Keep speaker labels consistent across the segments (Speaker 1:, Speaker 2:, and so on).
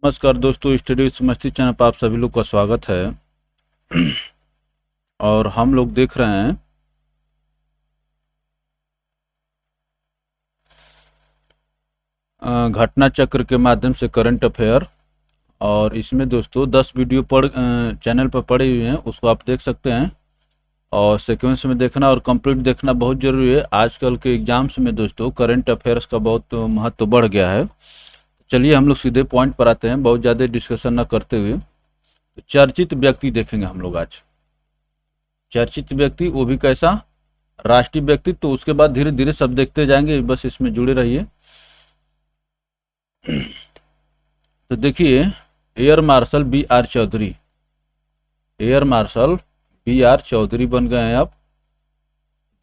Speaker 1: नमस्कार दोस्तों, study with मस्ती चैनल पर आप सभी लोग का स्वागत है। और हम लोग देख रहे हैं घटना चक्र के माध्यम से करंट अफेयर। और इसमें दोस्तों 10 वीडियो चैनल पर पड़े हुए हैं, उसको आप देख सकते हैं। और सीक्वेंस में देखना और कंप्लीट देखना बहुत ज़रूरी है। आजकल के एग्जाम्स में दोस्तों करंट अफेयर्स का बहुत महत्व बढ़ गया है। चलिए हम लोग सीधे पॉइंट पर आते हैं, बहुत ज़्यादा डिस्कशन न करते हुए। चर्चित व्यक्ति देखेंगे हम लोग आज। चर्चित व्यक्ति वो भी कैसा, राष्ट्रीय व्यक्ति। तो उसके बाद धीरे धीरे सब देखते जाएंगे, बस इसमें जुड़े रहिए। तो देखिए, air marshal B R Chaudhary, air marshal B R Chaudhary बन गए हैं अब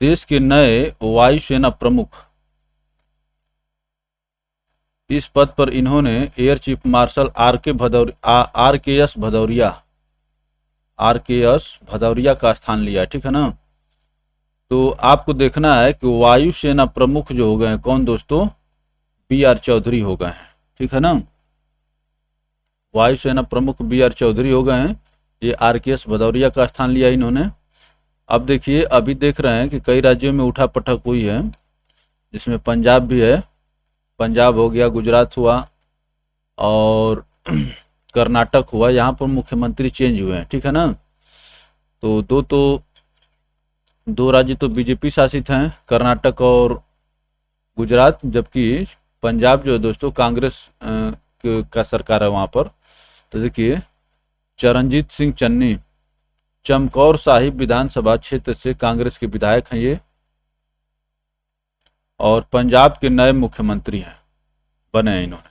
Speaker 1: देश के नए वायुसेना प्रमुख। इस पद पर इन्होंने एयर चीफ मार्शल आर के एस भदौरिया का स्थान लिया, ठीक है ना। तो आपको देखना है कि वायुसेना प्रमुख जो हो गए हैं कौन दोस्तों, बी आर चौधरी हो गए हैं, ठीक है ना। वायुसेना प्रमुख बी आर चौधरी हो गए हैं, ये आर के एस भदौरिया का स्थान लिया इन्होंने। अब देखिए, अभी देख रहे हैं कि कई राज्यों में उठा पटक हुई है, जिसमें पंजाब भी है। पंजाब हो गया, गुजरात हुआ और कर्नाटक हुआ। यहाँ पर मुख्यमंत्री चेंज हुए हैं, ठीक है ना। तो दो राज्य तो बीजेपी शासित हैं, कर्नाटक और गुजरात, जबकि पंजाब जो है दोस्तों कांग्रेस का सरकार है वहाँ पर। तो देखिए, चरणजीत सिंह चन्नी चमकौर साहिब विधानसभा क्षेत्र से कांग्रेस के विधायक हैं ये, और पंजाब के नए मुख्यमंत्री हैं, बने हैं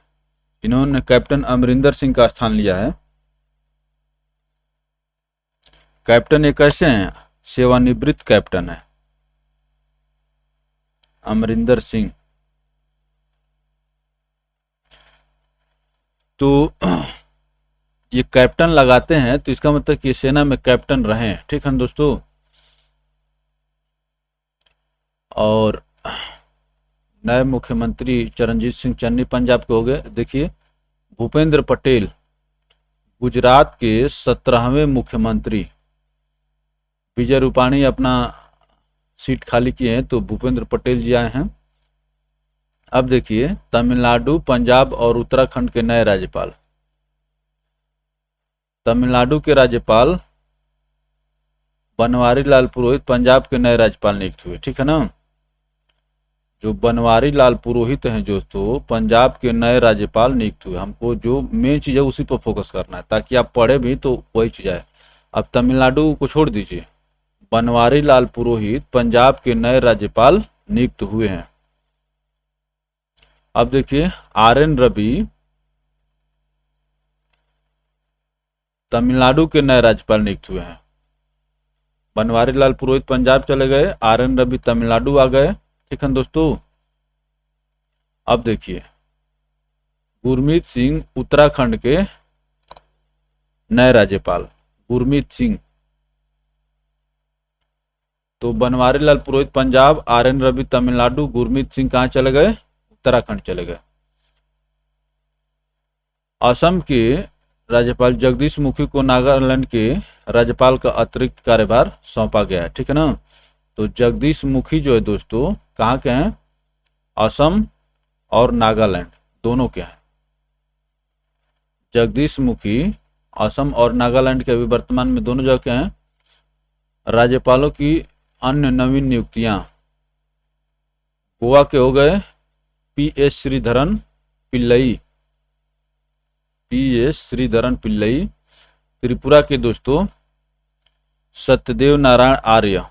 Speaker 1: इन्होंने कैप्टन अमरिंदर सिंह का स्थान लिया है। कैप्टन एक ऐसे हैं, सेवानिवृत्त कैप्टन है अमरिंदर सिंह। तो ये कैप्टन लगाते हैं तो इसका मतलब कि सेना में कैप्टन रहे हैं, ठीक है दोस्तों। और नए मुख्यमंत्री चरणजीत सिंह चन्नी पंजाब के हो गए। देखिए, भूपेंद्र पटेल गुजरात के 17वें मुख्यमंत्री। विजय रूपाणी अपना सीट खाली किए हैं, तो भूपेंद्र पटेल जी आए हैं। अब देखिए, तमिलनाडु, पंजाब और उत्तराखंड के नए राज्यपाल। तमिलनाडु के राज्यपाल बनवारी लाल पुरोहित पंजाब के नए राज्यपाल नियुक्त हुए, ठीक है ना। जो बनवारी लाल पुरोहित हैं दोस्तों, पंजाब के नए राज्यपाल नियुक्त हुए। हमको जो मेन चीज़ है उसी पर फोकस करना है, ताकि आप पढ़े भी तो वही चीज़ आए। अब तमिलनाडु को छोड़ दीजिए, बनवारी लाल पुरोहित पंजाब के नए राज्यपाल नियुक्त हुए हैं। अब देखिए, आर एन रवि तमिलनाडु के नए राज्यपाल नियुक्त हुए हैं। बनवारी लाल पुरोहित पंजाब चले गए, आर एन रवि तमिलनाडु आ गए, ठीक है दोस्तों। अब देखिए, गुरमीत सिंह उत्तराखंड के नए राज्यपाल, गुरमीत सिंह। तो बनवारी लाल पुरोहित पंजाब, आर एन रवि तमिलनाडु, गुरमीत सिंह कहाँ चले गए, उत्तराखंड चले गए। असम के राज्यपाल जगदीश मुखी को नागालैंड के राज्यपाल का अतिरिक्त कार्यभार सौंपा गया है, ठीक है ना। तो जगदीश मुखी जो है दोस्तों कहाँ के हैं, असम और नागालैंड दोनों के हैं। जगदीश मुखी असम और नागालैंड के अभी वर्तमान में दोनों जगह के हैं। राज्यपालों की अन्य नवीन नियुक्तियां, गोवा के हो गए P S Sreedharan Pillai, P S Sreedharan Pillai. Tripura के दोस्तों सत्यदेव नारायण आर्य,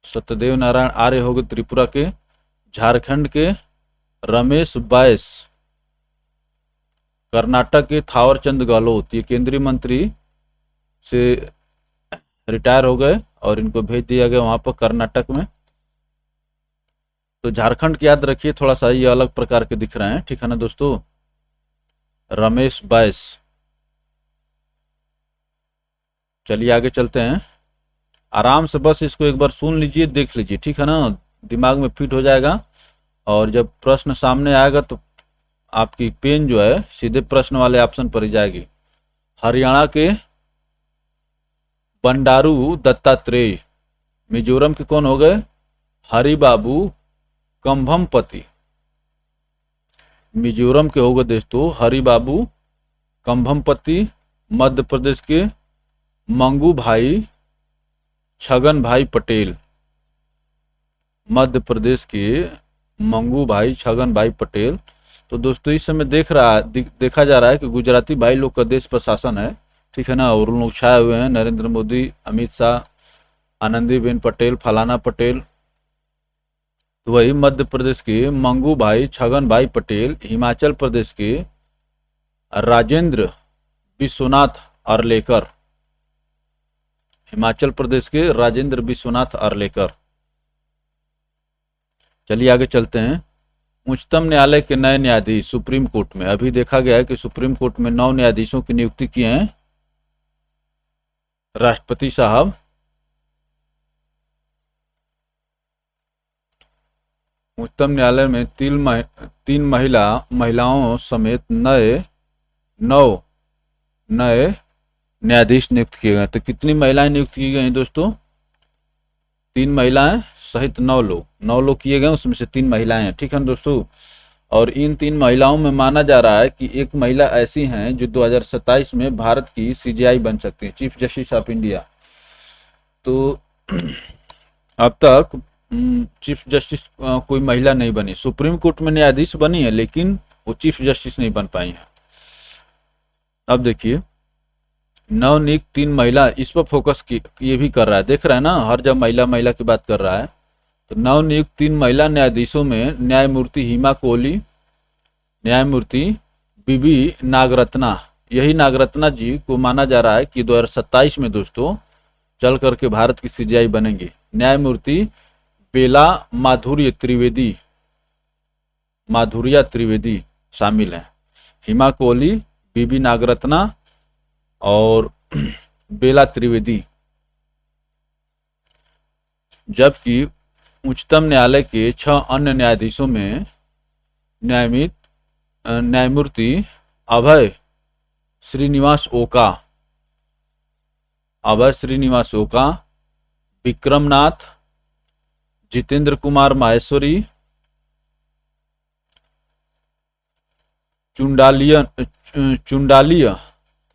Speaker 1: सत्यदेव नारायण आर्य हो गए त्रिपुरा के। झारखंड के रमेश बैस, कर्नाटक के थावर चंद गहलोत, ये केंद्रीय मंत्री से रिटायर हो गए और इनको भेज दिया गया वहां पर कर्नाटक में। तो झारखंड की याद रखिए, थोड़ा सा ये अलग प्रकार के दिख रहे हैं, ठीक है ना दोस्तों। रमेश बैस। चलिए आगे चलते हैं, आराम से बस इसको एक बार सुन लीजिए, देख लीजिए, ठीक है ना, दिमाग में फिट हो जाएगा। और जब प्रश्न सामने आएगा तो आपकी पेन जो है सीधे प्रश्न वाले ऑप्शन पर ही जाएगी। हरियाणा के बंडारू दत्तात्रेय। मिजोरम के कौन हो गए? हरिबाबू कंभमपति। मिजोरम के हो गए दोस्तों हरिबाबू कंभमपति। मध्य प्रदेश के मंगू भाई छगन भाई पटेल। मध्य प्रदेश के मंगू भाई छगन भाई पटेल। तो दोस्तों इस समय देखा जा रहा है कि गुजराती भाई लोग का देश पर शासन है, ठीक है ना, और उन लोग छाए हुए हैं। नरेंद्र मोदी, अमित शाह, आनंदीबेन पटेल, फलाना पटेल। तो वही मध्य प्रदेश के मंगू भाई छगन भाई पटेल, हिमाचल प्रदेश के राजेंद्र विश्वनाथ अर्लेकर। हिमाचल प्रदेश के राजेंद्र विश्वनाथ अर्लेकर। चलिए आगे चलते हैं। उच्चतम न्यायालय के नए न्यायाधीश सुप्रीम कोर्ट में। अभी देखा गया है कि सुप्रीम कोर्ट में 9 न्यायाधीशों की नियुक्ति किए हैं राष्ट्रपति साहब। उच्चतम न्यायालय में 3 महिलाओं समेत 9 नए न्यायाधीश नियुक्त किए गए। तो कितनी महिलाएं नियुक्त की गई दोस्तों? 3 महिलाएं सहित 9 लोग किए गए, उसमें से 3 महिलाएं हैं, ठीक है दोस्तों। और इन 3 महिलाओं में माना जा रहा है कि एक महिला ऐसी हैं जो 2027 में भारत की सीजेआई बन सकती है, चीफ जस्टिस ऑफ इंडिया। तो अब तक चीफ जस्टिस कोई महिला नहीं बनी। सुप्रीम कोर्ट में न्यायाधीश बनी है लेकिन वो चीफ जस्टिस नहीं बन पाई है। अब देखिए नवनियुक्त 3 महिला, इस पर फोकस ये भी कर रहा है, देख रहा है ना, हर जब महिला की बात कर रहा है। तो नवनियुक्त 3 महिला न्यायाधीशों में न्यायमूर्ति हिमा कोहली, न्यायमूर्ति बीबी नागरत्ना। यही नागरत्ना जी को माना जा रहा है कि 2027 में दोस्तों चल करके भारत की सीजेआई बनेंगे। न्यायमूर्ति बेला माधुर्या त्रिवेदी शामिल हैं। हिमा कोहली, बीबी नागरत्ना और बेला त्रिवेदी। जबकि उच्चतम न्यायालय के 6 अन्य न्यायाधीशों में न्यायमूर्ति अभय श्रीनिवास ओका, विक्रमनाथ, जितेंद्र कुमार माहेश्वरी, चुंडालिय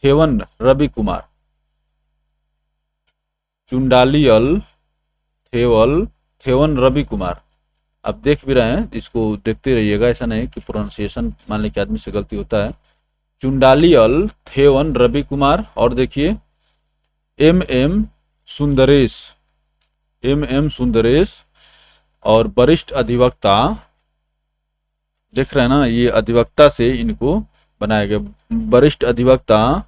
Speaker 1: थेवन रवि कुमार, थेवन रवि कुमार। अब देख भी रहे हैं, इसको देखते रहिएगा, ऐसा नहीं कि प्रोनाउंसिएशन मान लें कि आदमी से गलती होता है। चुंडालियल थेवन रवि कुमार। और देखिए एम सुंदरेश और वरिष्ठ अधिवक्ता, देख रहे हैं ना, ये अधिवक्ता से इनको बनाया गया। वरिष्ठ अधिवक्ता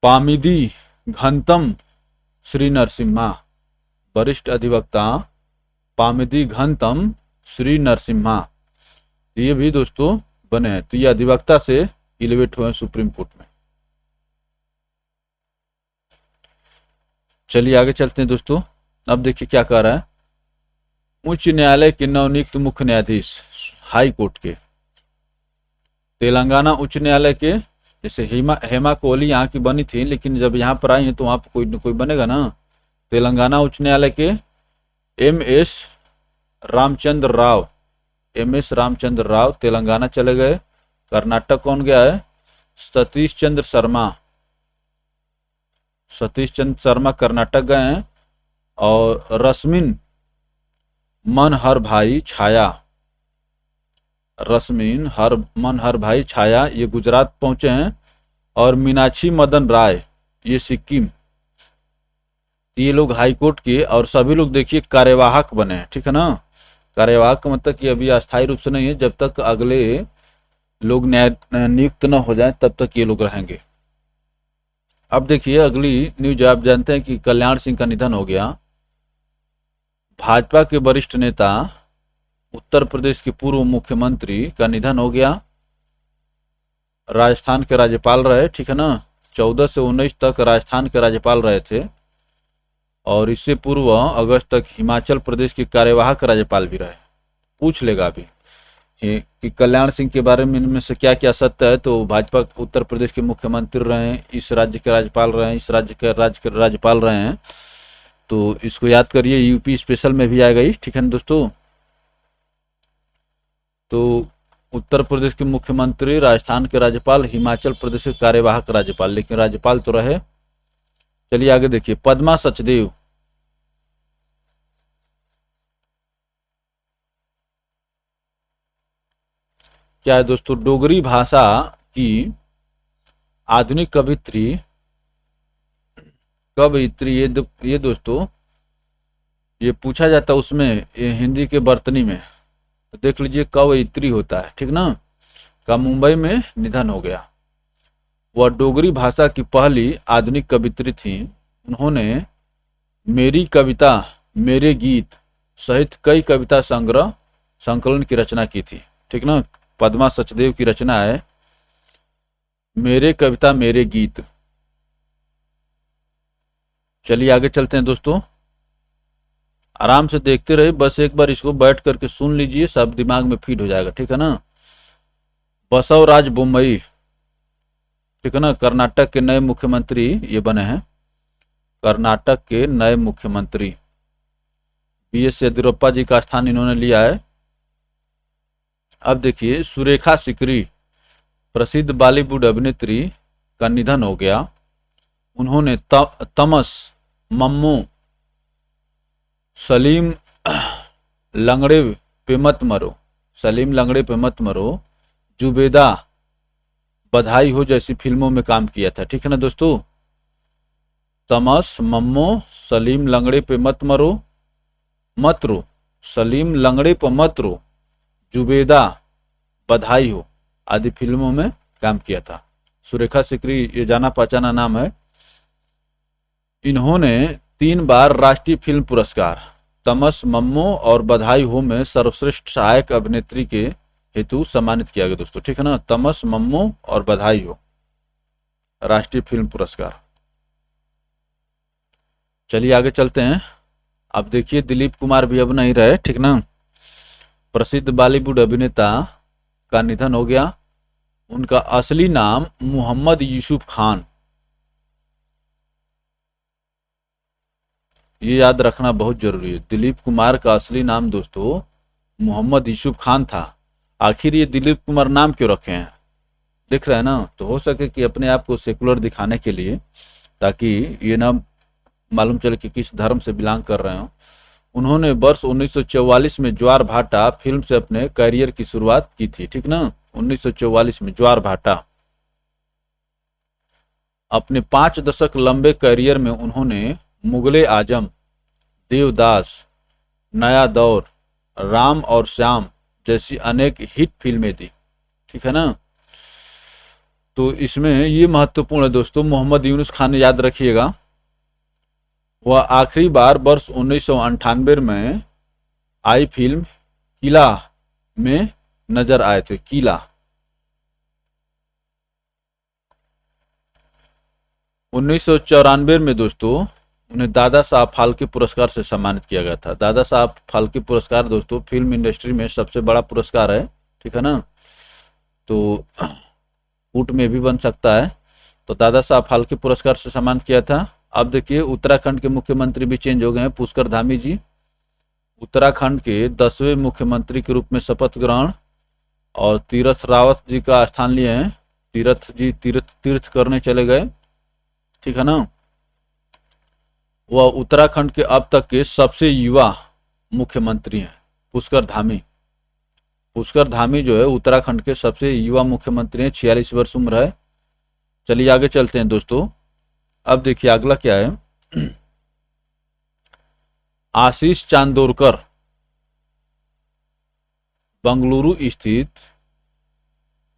Speaker 1: पामिदी घनतम श्री नरसिम्हा। वरिष्ठ अधिवक्ता पामिदी घनतम श्री नरसिम्हा, ये भी दोस्तों बने हैं। तो ये अधिवक्ता से इलेवेट हुए सुप्रीम कोर्ट में। चलिए आगे चलते हैं दोस्तों। अब देखिए क्या कह रहा है। उच्च न्यायालय के नवनियुक्त मुख्य न्यायाधीश हाई कोर्ट के। तेलंगाना उच्च न्यायालय के, जैसे हेमा कोहली यहाँ की बनी थी, लेकिन जब यहाँ पर आई है तो वहाँ पर कोई न कोई बनेगा ना। तेलंगाना उच्च न्यायालय के एम.एस. रामचंद्र राव तेलंगाना चले गए। कर्नाटक कौन गया है? सतीश चंद्र शर्मा कर्नाटक गए हैं। और रश्मिन मनहर भाई छाया ये गुजरात पहुंचे हैं। और मीनाक्षी मदन राय ये सिक्किम। ये लोग हाई कोर्ट के, और सभी लोग देखिए कार्यवाहक बने हैं, ठीक है ना। कार्यवाहक का मतलब कि अभी अस्थायी रूप से नहीं है, जब तक अगले लोग न्याय नियुक्त न हो जाए तब तक ये लोग रहेंगे। अब देखिए अगली न्यूज, आप जानते हैं कि कल्याण सिंह का निधन हो गया। भाजपा के वरिष्ठ नेता, उत्तर प्रदेश के पूर्व मुख्यमंत्री का निधन हो गया। राजस्थान के राज्यपाल रहे, ठीक है ना, 14 से 19 तक राजस्थान के राज्यपाल रहे थे। और इससे पूर्व अगस्त तक हिमाचल प्रदेश के कार्यवाहक राज्यपाल भी रहे। पूछ लेगा अभी कि कल्याण सिंह के बारे में इनमें से क्या क्या सत्य है, तो भाजपा उत्तर प्रदेश के मुख्यमंत्री रहे हैं, इस राज्य के राज्यपाल रहे हैं, इस राज्य के राज्यपाल रहे हैं। तो इसको याद करिए, यूपी स्पेशल में भी आएगा ही, ठीक है ना दोस्तों। तो उत्तर प्रदेश के मुख्यमंत्री, राजस्थान के राज्यपाल, हिमाचल प्रदेश के कार्यवाहक राज्यपाल, लेकिन राज्यपाल तो रहे। चलिए आगे देखिए, पद्मा सचदेव। क्या है दोस्तों? डोगरी भाषा की आधुनिक कवियत्री ये दोस्तों ये पूछा जाता है उसमें, ये हिंदी के बर्तनी में, तो देख लीजिए कवयित्री होता है, ठीक ना। का मुंबई में निधन हो गया। वह डोगरी भाषा की पहली आधुनिक कवियत्री थी। उन्होंने मेरी कविता, मेरे गीत सहित कई कविता संकलन की रचना की थी, ठीक ना। पद्मा सचदेव की रचना है मेरे कविता मेरे गीत। चलिए आगे चलते हैं दोस्तों, आराम से देखते रहे, बस एक बार इसको बैठ करके सुन लीजिए, सब दिमाग में फीड हो जाएगा, ठीक है ना। बसवराज बोम्मई, ठीक है ना, कर्नाटक के नए मुख्यमंत्री ये बने हैं, कर्नाटक के नए मुख्यमंत्री। बीएस येदियुरप्पा जी का स्थान इन्होंने लिया है। अब देखिए, सुरेखा सिकरी, प्रसिद्ध बॉलीवुड अभिनेत्री का निधन हो गया। उन्होंने तमस, मम्मू, सलीम लंगड़े पे मत मरो, सलीम लंगड़े पे मत मरो, जुबेदा, बधाई हो जैसी फिल्मों में काम किया था, ठीक है ना दोस्तों। तमस, मम्मो, सलीम लंगड़े पे मत रो, सलीम लंगड़े पे मत रो, जुबेदा, बधाई हो आदि फिल्मों में काम किया था। सुरेखा सिकरी ये जाना पहचाना नाम है। इन्होंने 3 बार राष्ट्रीय फिल्म पुरस्कार, तमस, मम्मो और बधाई हो में सर्वश्रेष्ठ सहायक अभिनेत्री के हेतु सम्मानित किया गया दोस्तों, ठीक है ना। तमस, मम्मो और बधाई हो राष्ट्रीय फिल्म पुरस्कार। चलिए आगे चलते हैं। अब देखिए, दिलीप कुमार भी अब नहीं रहे, ठीक ना। प्रसिद्ध बॉलीवुड अभिनेता का निधन हो गया। उनका असली नाम मोहम्मद यूसुफ खान, ये याद रखना बहुत जरूरी है। दिलीप कुमार का असली नाम दोस्तों मोहम्मद यूसुफ खान था। आखिर ये दिलीप कुमार नाम क्यों रखे हैं, दिख रहा है ना। तो हो सके कि अपने आप को सेकुलर दिखाने के लिए, ताकि ये ना मालूम चले कि किस धर्म से बिलोंग कर रहे हो। उन्होंने वर्ष 1944 में ज्वार भाटा फिल्म से अपने करियर की शुरुआत की थी, ठीक ना। 1944 में ज्वार भाटा। अपने 5 दशक लंबे करियर में उन्होंने मुगले आजम, देवदास, नया दौर, राम और श्याम जैसी अनेक हिट फिल्में दी, ठीक है ना। तो इसमें ये महत्वपूर्ण है दोस्तों, मोहम्मद यूनुस खान याद रखिएगा। वह आखिरी बार वर्ष 1998 में आई फिल्म किला में नजर आए थे, किला। 1994 में दोस्तों उन्हें दादा साहब फाल्के पुरस्कार से सम्मानित किया गया था। दादा साहब फाल्के पुरस्कार दोस्तों फिल्म इंडस्ट्री में सबसे बड़ा पुरस्कार है, ठीक है ना। तो कूट में भी बन सकता है। तो दादा साहब फाल्के पुरस्कार से सम्मानित किया था। अब देखिए, उत्तराखंड के मुख्यमंत्री भी चेंज हो गए हैं, पुष्कर धामी जी उत्तराखंड के 10वें मुख्यमंत्री के रूप में शपथ ग्रहण, और तीरथ रावत जी का स्थान लिए हैं। तीरथ जी तीर्थ करने चले गए, ठीक है ना। वह उत्तराखंड के अब तक के सबसे युवा मुख्यमंत्री हैं, पुष्कर धामी। पुष्कर धामी जो है उत्तराखंड के सबसे युवा मुख्यमंत्री हैं, 46 वर्ष उम्र है। चलिए आगे चलते हैं दोस्तों। अब देखिए अगला क्या है। आशीष चांदोरकर, बंगलुरु स्थित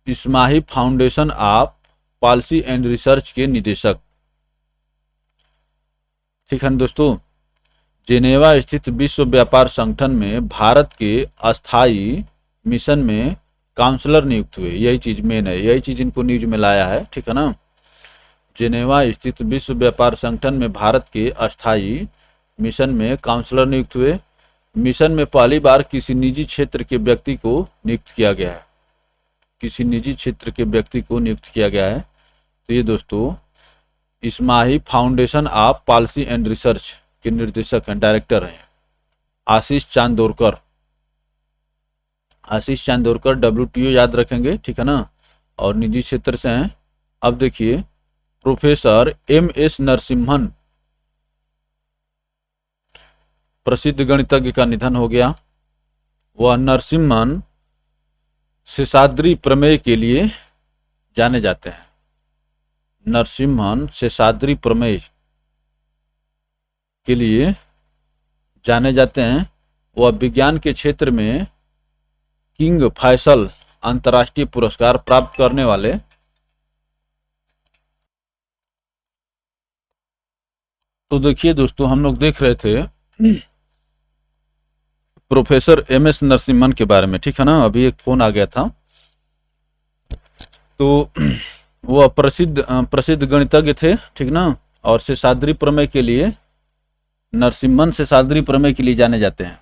Speaker 1: Smahi foundation of policy and research के निदेशक, ठीक है दोस्तों। जेनेवा स्थित विश्व व्यापार संगठन में भारत के अस्थायी मिशन में काउंसलर नियुक्त हुए। यही चीज मेन है, यही चीज इनको न्यूज में लाया है, ठीक है ना। जेनेवा स्थित विश्व व्यापार संगठन में भारत के अस्थायी मिशन में काउंसलर नियुक्त हुए। मिशन में पहली बार किसी निजी क्षेत्र के व्यक्ति को नियुक्त किया गया है, किसी निजी क्षेत्र के व्यक्ति को नियुक्त किया गया है। तो ये दोस्तों Smahi foundation of policy and research के निर्देशक हैं, डायरेक्टर हैं आशीष चांदोरकर। आशीष चांदोरकर WTO याद रखेंगे, ठीक है ना, और निजी क्षेत्र से हैं। अब देखिए प्रोफेसर MS नरसिम्हन, प्रसिद्ध गणितज्ञ का निधन हो गया। वह नरसिम्हन शेषाद्रि प्रमेय के लिए जाने जाते हैं। नरसिम्हन शेषाद्रि प्रमेय के लिए जाने जाते हैं। वह विज्ञान के क्षेत्र में किंग फैसल अंतर्राष्ट्रीय पुरस्कार प्राप्त करने वाले तो देखिए दोस्तों हम लोग देख रहे थे प्रोफेसर MS नरसिम्हन के बारे में, ठीक है ना। अभी एक फोन आ गया था। तो वह प्रसिद्ध गणितज्ञ थे, ठीक ना, और शेषाद्रि प्रमेय के लिए, नरसिम्हन शेषाद्रि प्रमेय के लिए जाने जाते हैं।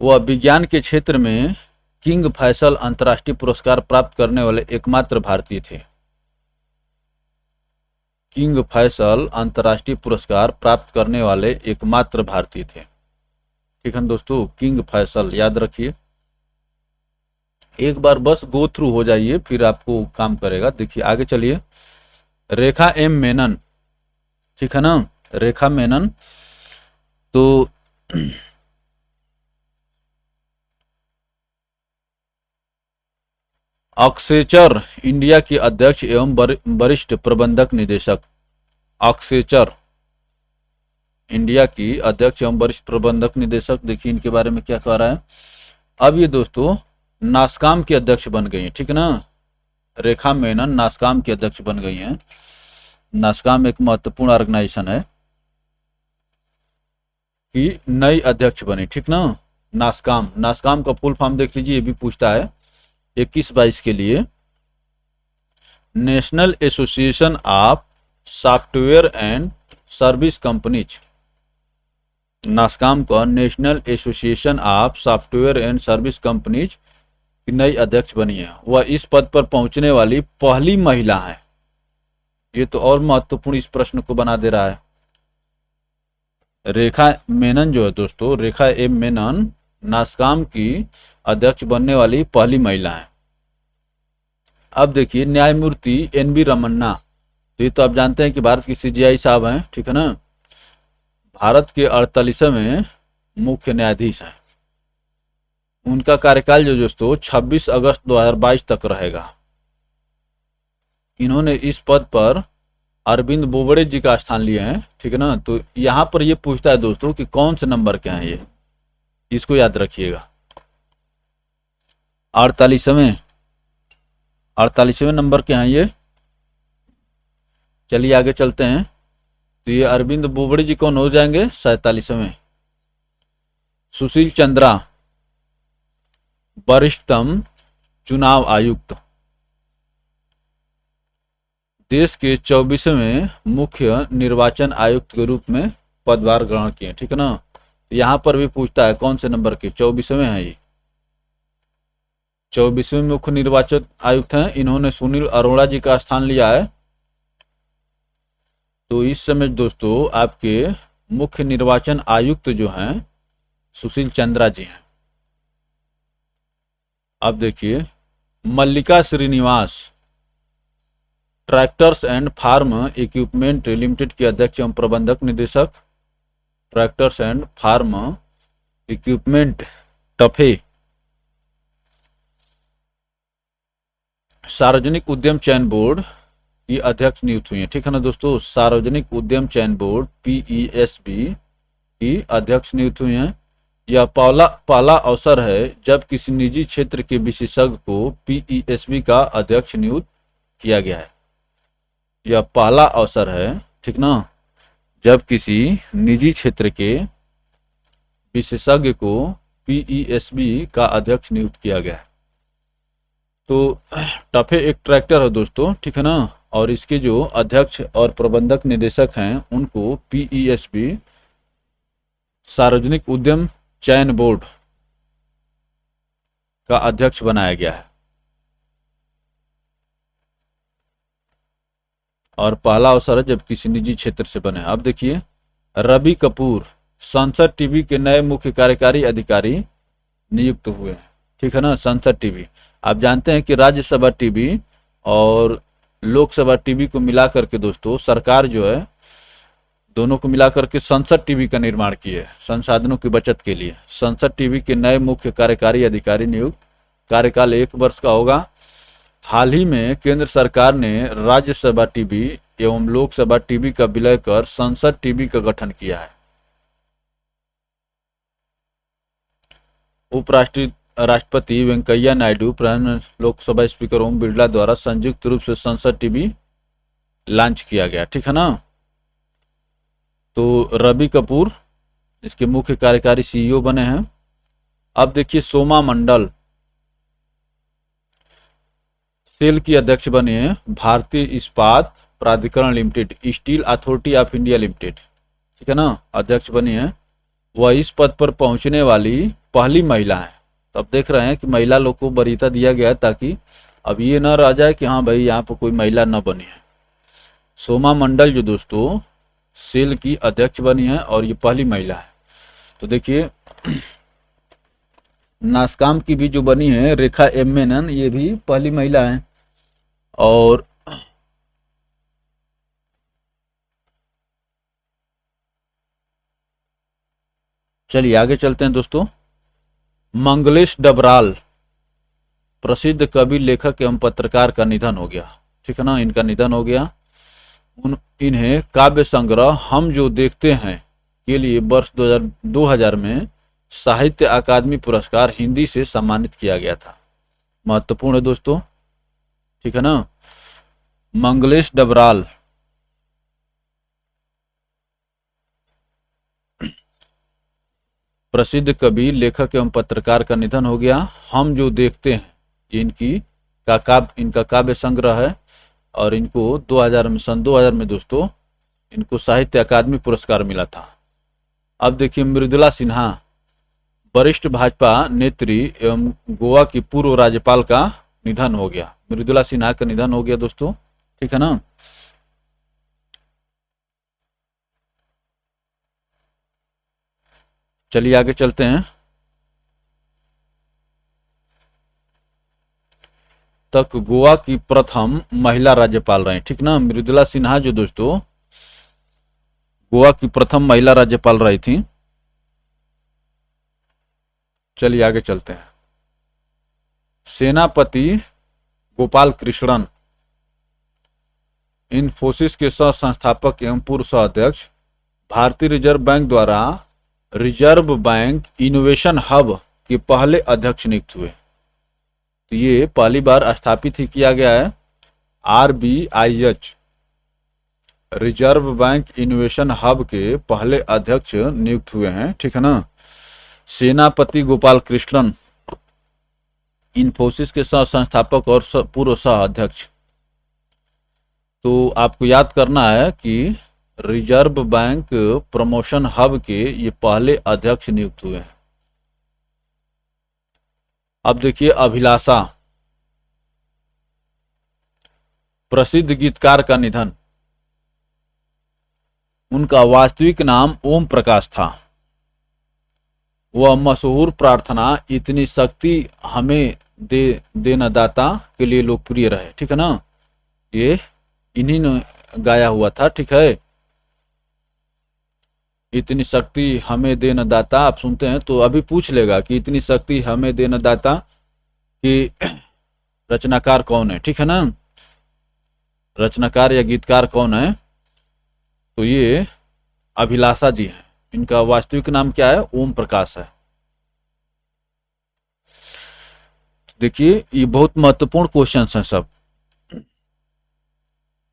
Speaker 1: वह विज्ञान के क्षेत्र में किंग फैसल अंतर्राष्ट्रीय पुरस्कार प्राप्त करने वाले एकमात्र भारतीय थे। किंग फैसल अंतर्राष्ट्रीय पुरस्कार प्राप्त करने वाले एकमात्र भारतीय थे, ठीक है दोस्तों। किंग फैसल याद रखिए, एक बार बस गो थ्रू हो जाइए फिर आपको काम करेगा। देखिए आगे चलिए। रेखा M मेनन, ठीक है ना, रेखा मेनन। तो ऑक्सेचर इंडिया की अध्यक्ष एवं वरिष्ठ प्रबंधक निदेशक। ऑक्सेचर इंडिया की अध्यक्ष एवं वरिष्ठ प्रबंधक निदेशक, देखिए इनके बारे में क्या कह रहा है। अब ये दोस्तों नासकाम की अध्यक्ष बन गई हैं, ठीक है ना। रेखा मेनन नासकाम की अध्यक्ष बन गई हैं। नासकाम एक महत्वपूर्ण ऑर्गेनाइजेशन है कि नई अध्यक्ष बनी, ठीक ना। नासकाम का फुल फॉर्म देख लीजिए, ये भी पूछता है 21-22 के लिए। National association of software and service companies. Nasscom का national association of software and service companies की नई अध्यक्ष बनी है। वह इस पद पर पहुंचने वाली पहली महिला है। ये तो और महत्वपूर्ण इस प्रश्न को बना दे रहा है। रेखा मेनन जो है दोस्तों, रेखा M मेनन नासकाम की अध्यक्ष बनने वाली पहली महिला है। अब देखिए न्यायमूर्ति NV रमन्ना। तो ये तो आप जानते हैं कि भारत की CJI साहब हैं, ठीक है ना। भारत के 48वें मुख्य न्यायाधीश हैं। उनका कार्यकाल जो दोस्तों 26 अगस्त 2022 तक रहेगा। इन्होंने इस पद पर अरविंद बोबड़े जी का स्थान लिया है, ठीक है ना। तो यहाँ पर ये पूछता है दोस्तों कि कौन से नंबर के हैं ये, इसको याद रखिएगा। 48वें नंबर के हैं ये। चलिए आगे चलते हैं। तो ये अरविंद बोबड़े जी कौन हो जाएंगे, 47वें। सुशील चंद्रा वरिष्ठतम चुनाव आयुक्त, देश के 24वें मुख्य निर्वाचन आयुक्त के रूप में पदभार ग्रहण किए, ठीक है ना। यहाँ पर भी पूछता है कौन से नंबर के, 24वें हैं ये। 24वें मुख्य निर्वाचन आयुक्त हैं। इन्होंने सुनील अरोड़ा जी का स्थान लिया है। तो इस समय दोस्तों आपके मुख्य निर्वाचन आयुक्त जो हैं सुशील चंद्रा जी हैं। अब देखिए Mallika Srinivasan tractors and farm equipment limited के अध्यक्ष एवं प्रबंधक निदेशक। Tractors and farm equipment TAFE. सार्वजनिक उद्यम चयन बोर्ड की अध्यक्ष नियुक्त हुई है, ठीक है ना दोस्तों। सार्वजनिक उद्यम चयन बोर्ड PESB की अध्यक्ष नियुक्त हुई हैं। यह पहला अवसर है जब किसी निजी क्षेत्र के विशेषज्ञ को PESB का अध्यक्ष नियुक्त किया गया है। यह पहला अवसर है, ठीक ना, जब किसी निजी क्षेत्र के विशेषज्ञ को PESB का अध्यक्ष नियुक्त किया गया है। तो टफे एक ट्रैक्टर है दोस्तों, ठीक है ना, और इसके जो अध्यक्ष और प्रबंधक निदेशक हैं उनको पीईएसबी सार्वजनिक उद्यम चयन बोर्ड का अध्यक्ष बनाया गया है। और पहला अवसर है जब किसी निजी क्षेत्र से बने। अब देखिए, रवि कपूर संसद टीवी के नए मुख्य कार्यकारी अधिकारी नियुक्त हुए हैं। ठीक है ना, संसद टीवी। आप जानते हैं कि राज्यसभा टीवी और लोकसभा टीवी को मिला करके दोस्तों सरकार जो है दोनों को मिला करके संसद टीवी का निर्माण किए है संसाधनों की बचत के लिए। संसद टीवी के नए मुख्य कार्यकारी अधिकारी नियुक्त, कार्यकाल 1 वर्ष का होगा। हाल ही में केंद्र सरकार ने राज्यसभा टीवी एवं लोकसभा टीवी का विलय कर संसद टीवी का गठन किया है। राष्ट्रपति वेंकैया नायडू, प्रधान लोकसभा स्पीकर ओम बिरला द्वारा संयुक्त रूप से संसद टीवी लॉन्च किया गया। ठीक है ना। तो रवि कपूर इसके मुख्य कार्यकारी सीईओ बने हैं। अब देखिए, सोमा मंडल सेल की अध्यक्ष बनी है भारतीय इस्पात प्राधिकरण limited, steel authority of India limited. ठीक है ना, अध्यक्ष बनी है। वह इस पद पर पहुंचने वाली पहली महिला है। तो अब देख रहे हैं कि महिला लोग को वरीयता दिया गया है ताकि अब ये न रह जाए कि हाँ भाई यहाँ पर कोई महिला न बनी है। सोमा मंडल जो दोस्तों सेल की अध्यक्ष बनी है और ये पहली महिला है। तो देखिए, नासकाम की भी जो बनी है रेखा एम मेनन, ये भी पहली महिला है। और चलिए आगे चलते हैं दोस्तों। मंगलेश डबराल प्रसिद्ध कवि, लेखक एवं पत्रकार का निधन हो गया। ठीक है ना, इनका निधन हो गया। इन्हें काव्य संग्रह हम जो देखते हैं के लिए वर्ष 2000 में साहित्य अकादमी पुरस्कार हिंदी से सम्मानित किया गया था। महत्वपूर्ण है दोस्तों। ठीक है ना, मंगलेश डबराल प्रसिद्ध कवि, लेखक एवं पत्रकार का निधन हो गया। हम जो देखते हैं इनका काव्य संग्रह है और इनको 2000 में, सन 2000 में दोस्तों इनको साहित्य अकादमी पुरस्कार मिला था। अब देखिए, मृदुला सिन्हा वरिष्ठ भाजपा नेत्री एवं गोवा की पूर्व राज्यपाल का निधन हो गया। मृदुला सिन्हा का निधन हो गया दोस्तों। ठीक है ना। चलिए आगे चलते हैं। तक गोवा की प्रथम महिला राज्यपाल रही। ठीक ना, मृदुला सिन्हा जो दोस्तों गोवा की प्रथम महिला राज्यपाल रही थी। चलिए आगे चलते हैं। सेनापति गोपाल कृष्णन इन्फोसिस के सह संस्थापक एवं पूर्व सह अध्यक्ष, भारतीय रिजर्व बैंक द्वारा रिजर्व बैंक इनोवेशन हब के पहले अध्यक्ष नियुक्त हुए। तो ये पहली बार स्थापित ही किया गया है। RBIH reserve bank innovation hub के पहले अध्यक्ष नियुक्त हुए हैं। ठीक है ना। सेनापति गोपाल कृष्णन इन्फोसिस के सह संस्थापक और पूर्व सह अध्यक्ष। तो आपको याद करना है कि रिजर्व बैंक प्रमोशन हब के ये पहले अध्यक्ष नियुक्त हुए हैं। अब देखिए, अभिलाषा प्रसिद्ध गीतकार का निधन। उनका वास्तविक नाम ओम प्रकाश था। वह मशहूर प्रार्थना इतनी शक्ति हमें देना दाता के लिए लोकप्रिय रहे। ठीक है ना, ये इन्हीं ने गाया हुआ था। ठीक है, इतनी शक्ति हमें देना दाता। आप सुनते हैं तो अभी पूछ लेगा कि इतनी शक्ति हमें देना दाता कि रचनाकार कौन है। ठीक है ना, रचनाकार या गीतकार कौन है। तो ये अभिलाषा जी हैं। इनका वास्तविक नाम क्या है? ओम प्रकाश है। देखिए, ये बहुत महत्वपूर्ण क्वेश्चन हैं सब।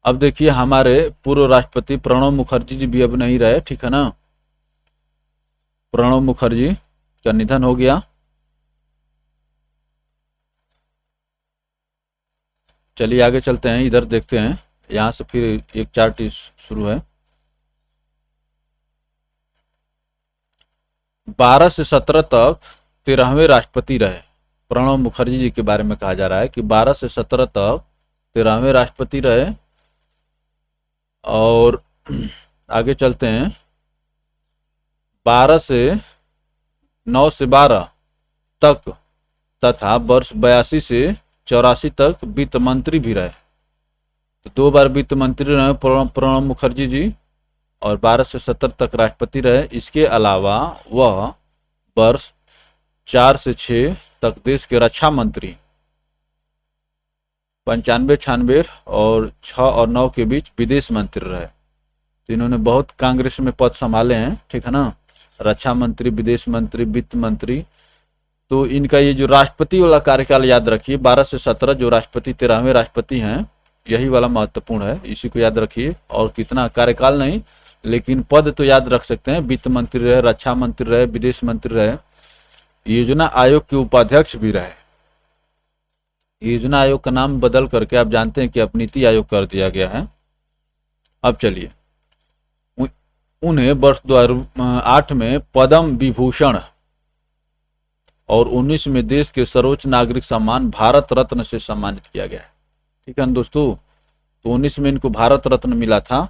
Speaker 1: अब देखिए, हमारे पूर्व राष्ट्रपति प्रणब मुखर्जी जी भी अब नहीं रहे। ठीक है ना, प्रणब मुखर्जी का निधन हो गया। चलिए आगे चलते हैं, इधर देखते हैं। यहाँ से फिर एक चार्ट शुरू है। 12 से 17 तक 13वें राष्ट्रपति रहे। प्रणब मुखर्जी जी के बारे में कहा जा रहा है कि 12 से 17 तक 13वें राष्ट्रपति रहे। और आगे चलते हैं, 12 से 9 से 12 तक तथा वर्ष 82 से 84 तक वित्त मंत्री भी रहे। तो 2 बार वित्त मंत्री रहे प्रणब मुखर्जी जी, और 12 से 17 तक राष्ट्रपति रहे। इसके अलावा वह वर्ष 4 से 6 तक देश के रक्षा मंत्री, 95-96 और 6 और 9 के बीच विदेश मंत्री रहे। तो इन्होंने बहुत कांग्रेस में पद संभाले हैं, ठीक है ना, रक्षा मंत्री, विदेश मंत्री, वित्त मंत्री। तो इनका ये जो राष्ट्रपति वाला कार्यकाल याद रखिए, 12 से 17 जो राष्ट्रपति 13वें राष्ट्रपति हैं, यही वाला महत्वपूर्ण है, इसी को याद रखिए। और कितना कार्यकाल नहीं, लेकिन पद तो याद रख सकते हैं, वित्त मंत्री रहे, रक्षा मंत्री रहे, विदेश मंत्री रहे, योजना आयोग के उपाध्यक्ष भी रहे। योजना आयोग का नाम बदल करके आप जानते हैं कि अब नीति आयोग कर दिया गया है। अब चलिए, उन्हें वर्ष 2008 में पद्म विभूषण और 19 में देश के सर्वोच्च नागरिक सम्मान भारत रत्न से सम्मानित किया गया है। ठीक है दोस्तों, तो 19 में इनको भारत रत्न मिला था।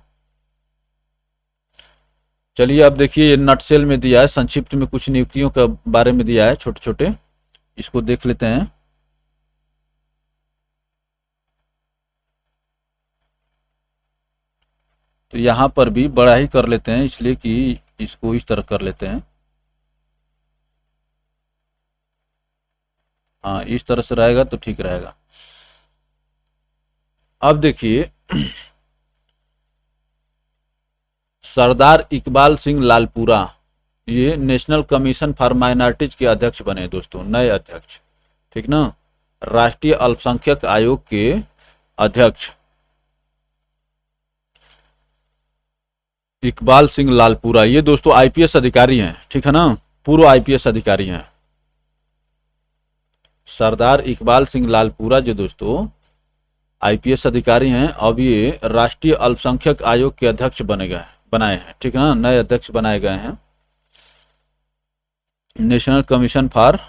Speaker 1: चलिए अब देखिए, ये नटसेल में दिया है, संक्षिप्त में कुछ नियुक्तियों के बारे में दिया है, छोटे छोटे, इसको देख लेते हैं। तो यहाँ पर भी बड़ा ही कर लेते हैं, इसलिए कि इसको इस तरह कर लेते हैं। हाँ, इस तरह से रहेगा तो ठीक रहेगा। अब देखिए, सरदार इकबाल सिंह लालपुरा ये नेशनल कमीशन फॉर माइनॉरिटीज के अध्यक्ष बने दोस्तों, नए अध्यक्ष, ठीक ना, राष्ट्रीय अल्पसंख्यक आयोग के अध्यक्ष इकबाल सिंह लालपुरा। ये दोस्तों आईपीएस अधिकारी हैं, ठीक है ना, पूर्व आईपीएस अधिकारी हैं। सरदार इकबाल सिंह लालपुरा जो दोस्तों आईपीएस अधिकारी हैं, अब ये राष्ट्रीय अल्पसंख्यक आयोग के अध्यक्ष बनाए हैं, ठीक है ना, नए अध्यक्ष बनाए गए हैं। National commission for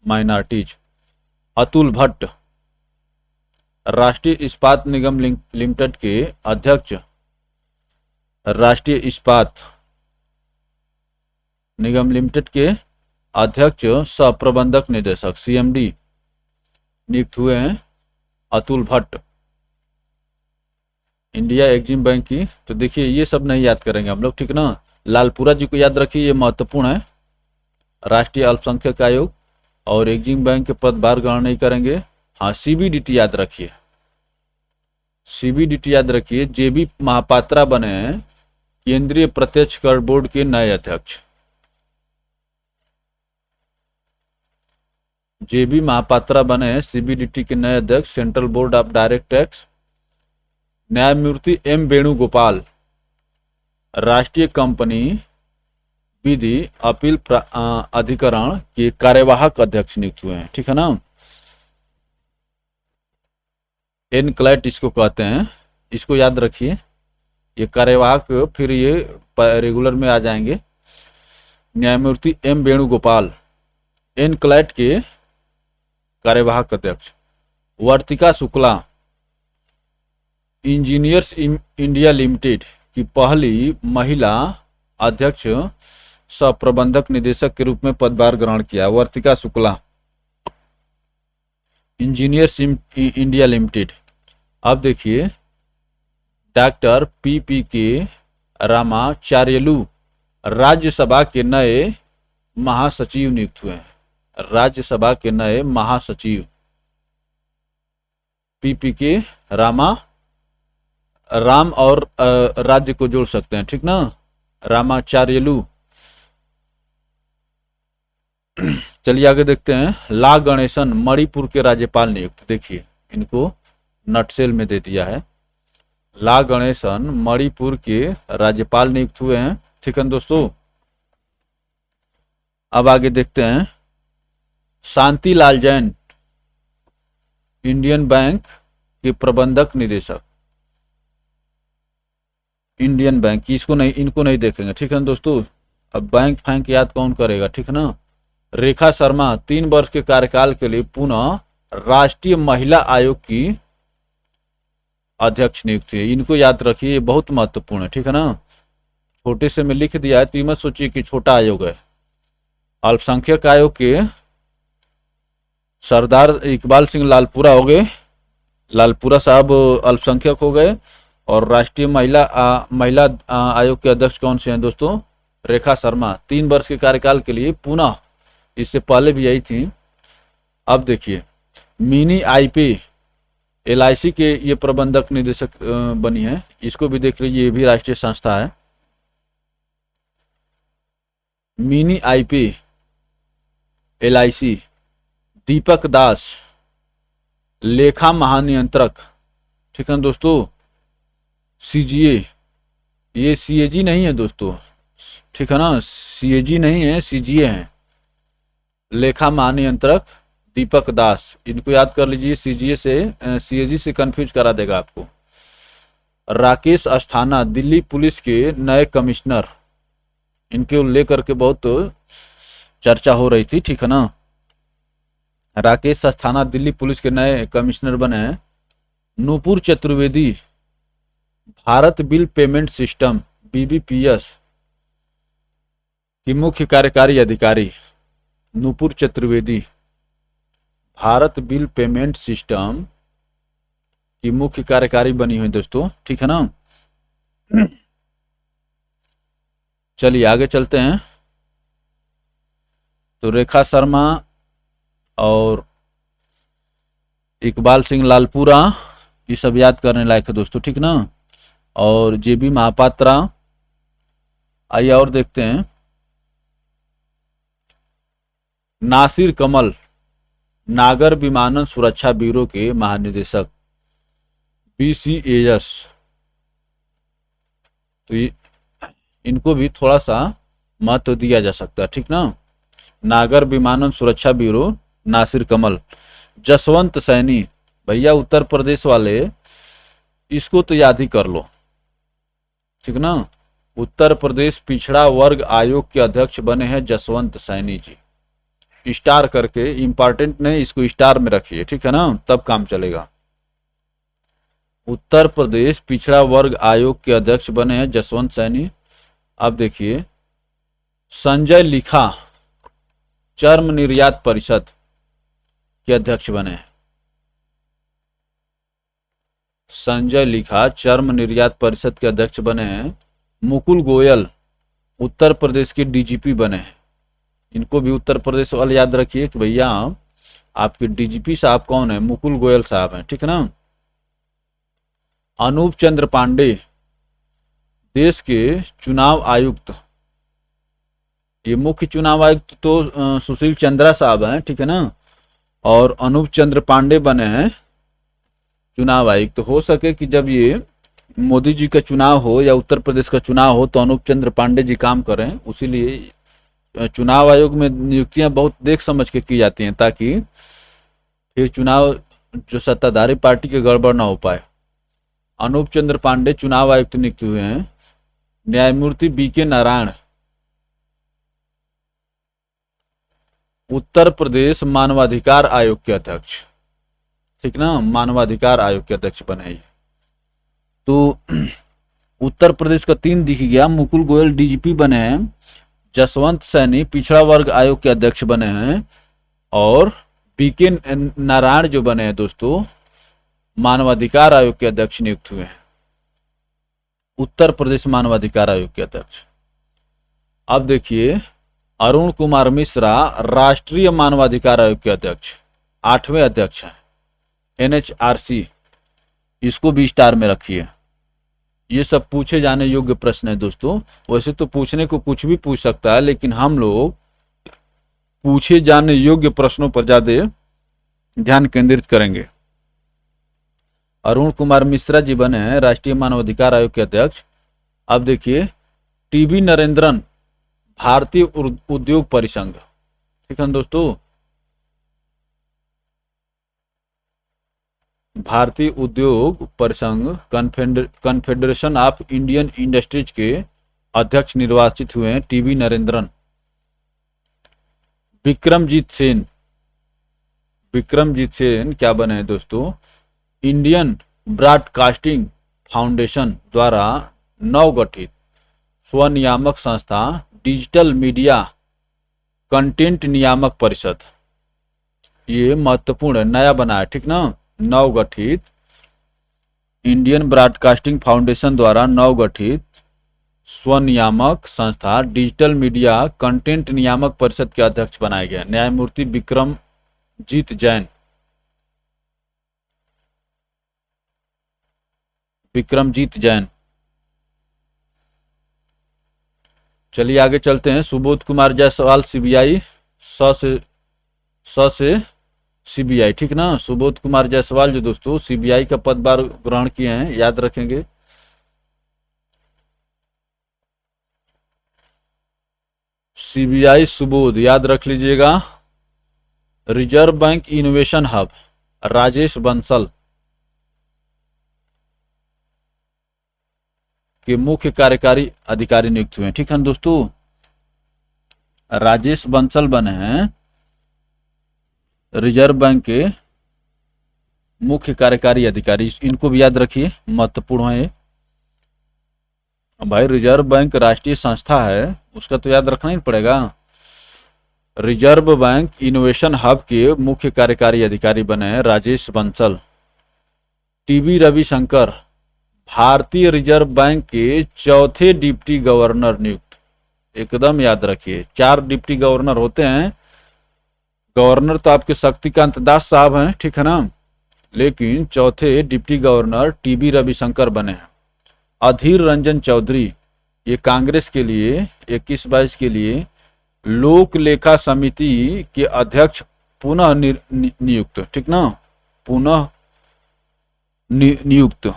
Speaker 1: minorities. Atul Bhatt राष्ट्रीय इस्पात निगम लिमिटेड के अध्यक्ष, राष्ट्रीय इस्पात निगम लिमिटेड के अध्यक्ष सह प्रबंधक निदेशक सीएमडी नियुक्त हुए हैं Atul Bhatt. India EXIM bank की, तो देखिए ये सब नहीं याद करेंगे हम लोग, ठीक ना, लालपुरा जी को याद रखिए, ये महत्वपूर्ण है। राष्ट्रीय अल्पसंख्यक आयोग और एग्जिम बैंक के पदभार ग्रहण नहीं करेंगे। हाँ, सीबीडीटी याद रखिए, सीबीडीटी याद रखिए। जेबी महापात्रा बने हैं केंद्रीय प्रत्यक्ष कर बोर्ड के नए अध्यक्ष। जेबी महापात्रा बने हैं सीबीडीटी के नए अध्यक्ष, central board of direct tax. न्यायमूर्ति एम वेणुगोपाल राष्ट्रीय कंपनी विधि अपील अधिकरण के कार्यवाहक अध्यक्ष नियुक्त हुए हैं, ठीक है ना। एनक्लैट इसको कहते हैं, इसको याद रखिए, ये कार्यवाहक फिर ये रेगुलर में आ जाएंगे। न्यायमूर्ति एम वेणुगोपाल एनक्लैट के कार्यवाहक अध्यक्ष। वर्तिका शुक्ला इंजीनियर्स इंडिया लिमिटेड की पहली महिला अध्यक्ष सह प्रबंधक निदेशक के रूप में पदभार ग्रहण किया। वर्तिका शुक्ला, इंजीनियर्स इंडिया लिमिटेड। अब देखिए, डॉक्टर पी के रामाचार्यलू राज्यसभा के नए महासचिव नियुक्त हुए हैं। राज्यसभा के नए महासचिव पी के राम और राज्य को जोड़ सकते हैं, ठीक ना, रामाचार्यलू। चलिए आगे देखते हैं। ला गणेशन मणिपुर के राज्यपाल नियुक्त। देखिए इनको नटसेल में दे दिया है। ला गणेशन मणिपुर के राज्यपाल नियुक्त हुए हैं, ठीक है दोस्तों। अब आगे देखते हैं। शांतिलाल जैन इंडियन बैंक के प्रबंधक निदेशक। इंडियन बैंक, इसको नहीं, इनको नहीं देखेंगे, ठीक है ना दोस्तों। अब बैंक फैंक याद कौन करेगा, ठीक है ना। रेखा शर्मा 3 वर्ष के कार्यकाल के लिए पुनः राष्ट्रीय महिला आयोग की अध्यक्ष नियुक्त हुई। इनको याद रखिए, ये बहुत महत्वपूर्ण है, ठीक है ना। छोटे से में लिख दिया है तो मत सोचिए कि छोटा आयोग है। अल्पसंख्यक आयोग के सरदार इकबाल सिंह लालपुरा हो गए, लालपुरा साहब अल्पसंख्यक हो गए। और राष्ट्रीय महिला आयोग के अध्यक्ष कौन से हैं दोस्तों, रेखा शर्मा, 3 वर्ष के कार्यकाल के लिए पुनः, इससे पहले भी यही थी। अब देखिए मिनी आईपी एलआईसी के ये प्रबंधक निदेशक बनी है, इसको भी देख लीजिए, ये भी राष्ट्रीय संस्था है। मिनी आईपी एलआईसी, दीपक दास लेखा महानियंत्रक, ठीक है दोस्तों। सीजीए, ये सीएजी नहीं है दोस्तों, ठीक है ना, सीएजी नहीं है, सीजीए है। लेखा महानियंत्रक दीपक दास, इनको याद कर लीजिए, सीजीए से सीएजी से कंफ्यूज करा देगा आपको। राकेश अस्थाना दिल्ली पुलिस के नए कमिश्नर, इनके लेकर के बहुत चर्चा हो रही थी, ठीक है ना। राकेश अस्थाना दिल्ली पुलिस के नए कमिश्नर बने हैं। Nupur Chaturvedi Bharat bill payment system BBPS की मुख्य कार्यकारी अधिकारी। Nupur Chaturvedi Bharat bill payment system की मुख्य कार्यकारी बनी हुई दोस्तों, ठीक है ना। चलिए आगे चलते हैं। तो रेखा शर्मा और इकबाल सिंह लालपुरा, ये सब याद करने लायक है दोस्तों, ठीक ना। और जेबी महापात्रा, आइए और देखते हैं। नासिर कमल नागर विमानन सुरक्षा ब्यूरो के महानिदेशक, बीसीएएस, तो इनको भी थोड़ा सा महत्व दिया जा सकता है, ठीक ना। नागर विमानन सुरक्षा ब्यूरो नासिर कमल। जसवंत सैनी, भैया उत्तर प्रदेश वाले, इसको तो याद ही कर लो, ठीक ना। उत्तर प्रदेश पिछड़ा वर्ग आयोग के अध्यक्ष बने हैं जसवंत सैनी जी। स्टार करके, इंपॉर्टेंट नहीं, इसको स्टार में रखिए, ठीक है ना, तब काम चलेगा। उत्तर प्रदेश पिछड़ा वर्ग आयोग के अध्यक्ष बने हैं जसवंत सैनी। अब देखिए संजय लिखा चर्म निर्यात परिषद के अध्यक्ष बने हैं। संजय लिखा चर्म निर्यात परिषद के अध्यक्ष बने हैं। मुकुल गोयल उत्तर प्रदेश के डीजीपी बने हैं। इनको भी उत्तर प्रदेश वाले याद रखिए कि भैया आपके डीजीपी साहब कौन है, मुकुल गोयल साहब हैं, ठीक है ना। अनूप चंद्र पांडे देश के चुनाव आयुक्त, ये मुख्य चुनाव आयुक्त तो सुशील चंद्रा साहब हैं, ठीक है ना। और अनूप चंद्र पांडे बने हैं चुनाव आयुक्त। तो हो सके कि जब ये मोदी जी का चुनाव हो या उत्तर प्रदेश का चुनाव हो तो अनूप चंद्र पांडे जी काम करें, उसीलिए चुनाव आयोग में नियुक्तियां बहुत देख समझ के की जाती हैं, ताकि फिर चुनाव जो सत्ताधारी पार्टी के गड़बड़ ना हो पाए। अनूप चंद्र पांडे चुनाव आयुक्त नियुक्त हुए हैं। न्यायमूर्ति बीके नारायण उत्तर प्रदेश मानवाधिकार आयोग के अध्यक्ष, ठीक ना, मानवाधिकार आयोग के अध्यक्ष बने। तो उत्तर प्रदेश का 3 दिख गया। मुकुल गोयल डीजीपी बने हैं, जसवंत सैनी पिछड़ा वर्ग आयोग के अध्यक्ष बने हैं, और बीके नारायण जो बने हैं दोस्तों मानवाधिकार आयोग के अध्यक्ष नियुक्त हुए हैं। उत्तर प्रदेश मानवाधिकार आयोग के अध्यक्ष। अब देखिए अरुण कुमार मिश्रा राष्ट्रीय मानवाधिकार आयोग के अध्यक्ष, 8वें अध्यक्ष हैं, एनएचआरसी, इसको भी स्टार में रखिए। ये सब पूछे जाने योग्य प्रश्न है दोस्तों। वैसे तो पूछने को कुछ भी पूछ सकता है, लेकिन हम लोग पूछे जाने योग्य प्रश्नों पर ज्यादा ध्यान केंद्रित करेंगे। अरुण कुमार मिश्रा जी बने हैं राष्ट्रीय मानवाधिकार आयोग के अध्यक्ष। अब देखिए टीबी नरेंद्रन भारतीय उद्योग परिसंघ, ठीक है दोस्तों। भारतीय उद्योग परिसंघ कन्फेडरेशन ऑफ इंडियन इंडस्ट्रीज के अध्यक्ष निर्वाचित हुए हैं टीवी नरेंद्रन। विक्रमजीत सेन, विक्रमजीत सेन क्या बने हैं दोस्तों, इंडियन ब्रॉडकास्टिंग फाउंडेशन द्वारा नवगठित स्वनियामक संस्था डिजिटल मीडिया कंटेंट नियामक परिषद, ये महत्वपूर्ण है, नया बना है, ठीक ना। नवगठित इंडियन ब्रॉडकास्टिंग फाउंडेशन द्वारा नवगठित स्वनियामक संस्था डिजिटल मीडिया कंटेंट नियामक परिषद के अध्यक्ष बनाए गए न्यायमूर्ति विक्रमजीत जैन। विक्रमजीत जैन। चलिए आगे चलते हैं। सुबोध कुमार जायसवाल सीबीआई, स से सीबीआई, ठीक ना। सुबोध कुमार जायसवाल जो दोस्तों सीबीआई का पदभार ग्रहण किए हैं, याद रखेंगे। सीबीआई सुबोध याद रख लीजिएगा। Reserve bank innovation hub Rajesh Bansal के मुख्य कार्यकारी अधिकारी नियुक्त हुए हैं, ठीक है दोस्तों। राजेश बंसल बने हैं रिजर्व बैंक के मुख्य कार्यकारी अधिकारी, इनको भी याद रखिए, महत्वपूर्ण है ये। भाई रिजर्व बैंक राष्ट्रीय संस्था है, उसका तो याद रखना ही पड़ेगा। रिजर्व बैंक इनोवेशन हब के मुख्य कार्यकारी अधिकारी बने हैं राजेश बंसल। टीवी रविशंकर भारतीय रिजर्व बैंक के चौथे डिप्टी गवर्नर नियुक्त, एकदम याद रखिए। 4 डिप्टी गवर्नर होते हैं, गवर्नर तो आपके शक्तिकांत दास साहब हैं, ठीक है ना, लेकिन चौथे डिप्टी गवर्नर टीबी रविशंकर बने हैं। अधीर रंजन चौधरी, ये कांग्रेस के लिए 21-22 के लिए लोक लेखा समिति के अध्यक्ष पुनः नियुक्त, ठीक ना, पुनः नियुक्त।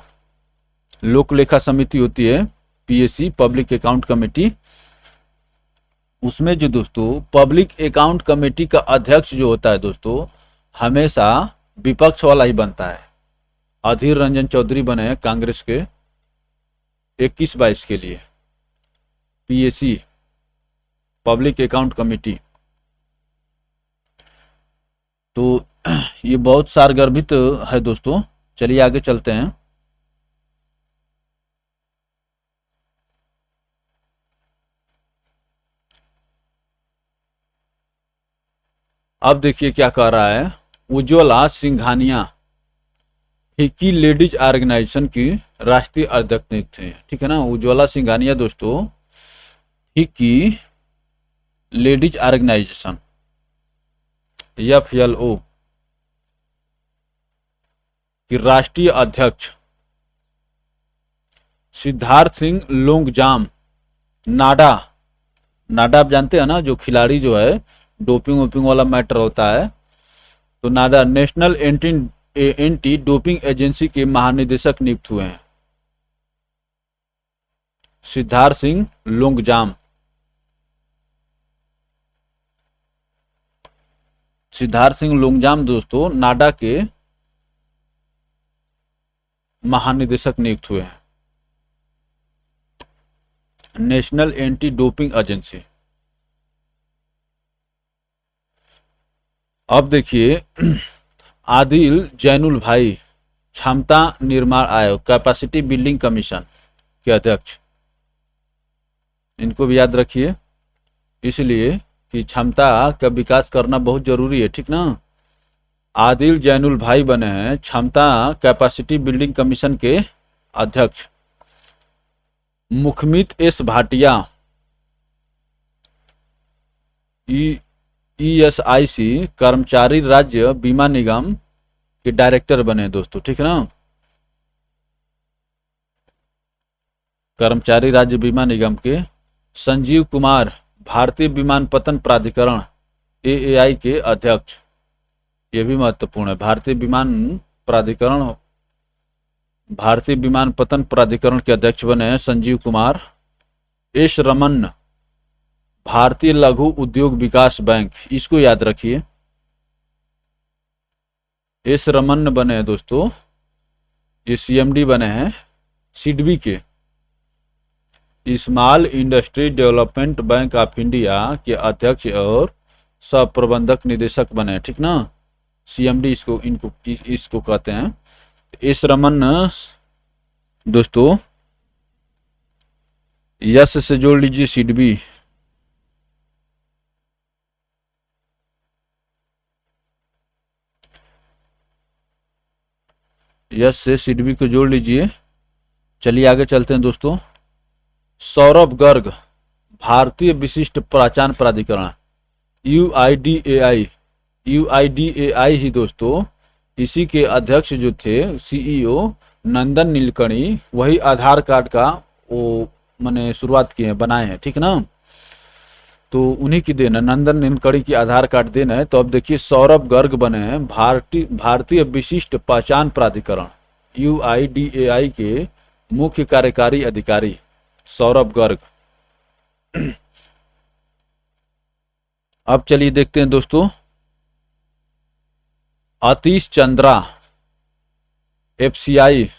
Speaker 1: लोक लेखा समिति होती है पीएससी, पब्लिक अकाउंट कमेटी, उसमें जो दोस्तों पब्लिक अकाउंट कमेटी का अध्यक्ष जो होता है दोस्तों हमेशा विपक्ष वाला ही बनता है। अधीर रंजन चौधरी बने हैं कांग्रेस के 21-22 के लिए पीएससी, पब्लिक अकाउंट कमेटी। तो ये बहुत सारगर्भित है दोस्तों। चलिए आगे चलते हैं। अब देखिए क्या कह रहा है। Ujjwala Singhania FICCI ladies organisation की राष्ट्रीय अध्यक्ष नियुक्त है, ठीक है ना। उज्ज्वला सिंघानिया दोस्तों फिक्की लेडीज ऑर्गेनाइजेशन FLO की राष्ट्रीय अध्यक्ष। सिद्धार्थ सिंह लोंगजाम नाडा, नाडा आप जानते हैं ना, जो खिलाड़ी जो है डोपिंग वोपिंग वाला मैटर होता है, तो नाडा नेशनल एंटी डोपिंग एजेंसी के महानिदेशक नियुक्त हुए हैं सिद्धार्थ सिंह लोंगजाम। सिद्धार्थ सिंह लोंगजाम दोस्तों नाडा के महानिदेशक नियुक्त हुए हैं, नेशनल एंटी डोपिंग एजेंसी। अब देखिए आदिल जैनुल भाई क्षमता निर्माण आयोग कैपेसिटी बिल्डिंग कमीशन के अध्यक्ष, इनको भी याद रखिए, इसलिए कि क्षमता का विकास करना बहुत जरूरी है, ठीक ना। आदिल जैनुल भाई बने हैं क्षमता कैपेसिटी बिल्डिंग कमीशन के अध्यक्ष। मुखमित एस भाटिया ESIC कर्मचारी राज्य बीमा निगम के डायरेक्टर बने दोस्तों, ठीक है ना। कर्मचारी राज्य बीमा निगम के। संजीव कुमार भारतीय विमानपत्तन प्राधिकरण AAI के अध्यक्ष, ये भी महत्वपूर्ण है। भारतीय विमानपत्तन प्राधिकरण के अध्यक्ष बने हैं संजीव कुमार। एस रमन भारतीय लघु उद्योग विकास बैंक, इसको याद रखिए। एस रमन बने हैं दोस्तों ये सीएमडी बने हैं सिडबी के, small industry development bank of India के अध्यक्ष और सह प्रबंधक निदेशक बने हैं, ठीक ना। सीएमडी इसको कहते हैं। एस रमन दोस्तों यस से जोड़ लीजिए सिडबी, यस से सिडबी को जोड़ लीजिए। चलिए आगे चलते हैं दोस्तों। सौरभ गर्ग भारतीय विशिष्ट पहचान प्राधिकरण यूआईडीएआई ही दोस्तों, इसी के अध्यक्ष जो थे सीईओ नंदन नीलकणी, वही आधार कार्ड का वो मैंने शुरुआत किए हैं, बनाए हैं, ठीक ना। तो उन्हीं की देन है, नंदन नीलकणी की आधार कार्ड देन है। तो अब देखिए सौरभ गर्ग बने हैं भारतीय विशिष्ट पहचान प्राधिकरण यूआईडीएआई के मुख्य कार्यकारी अधिकारी सौरभ गर्ग। अब चलिए देखते हैं दोस्तों आतिश चंद्रा एफसीआई,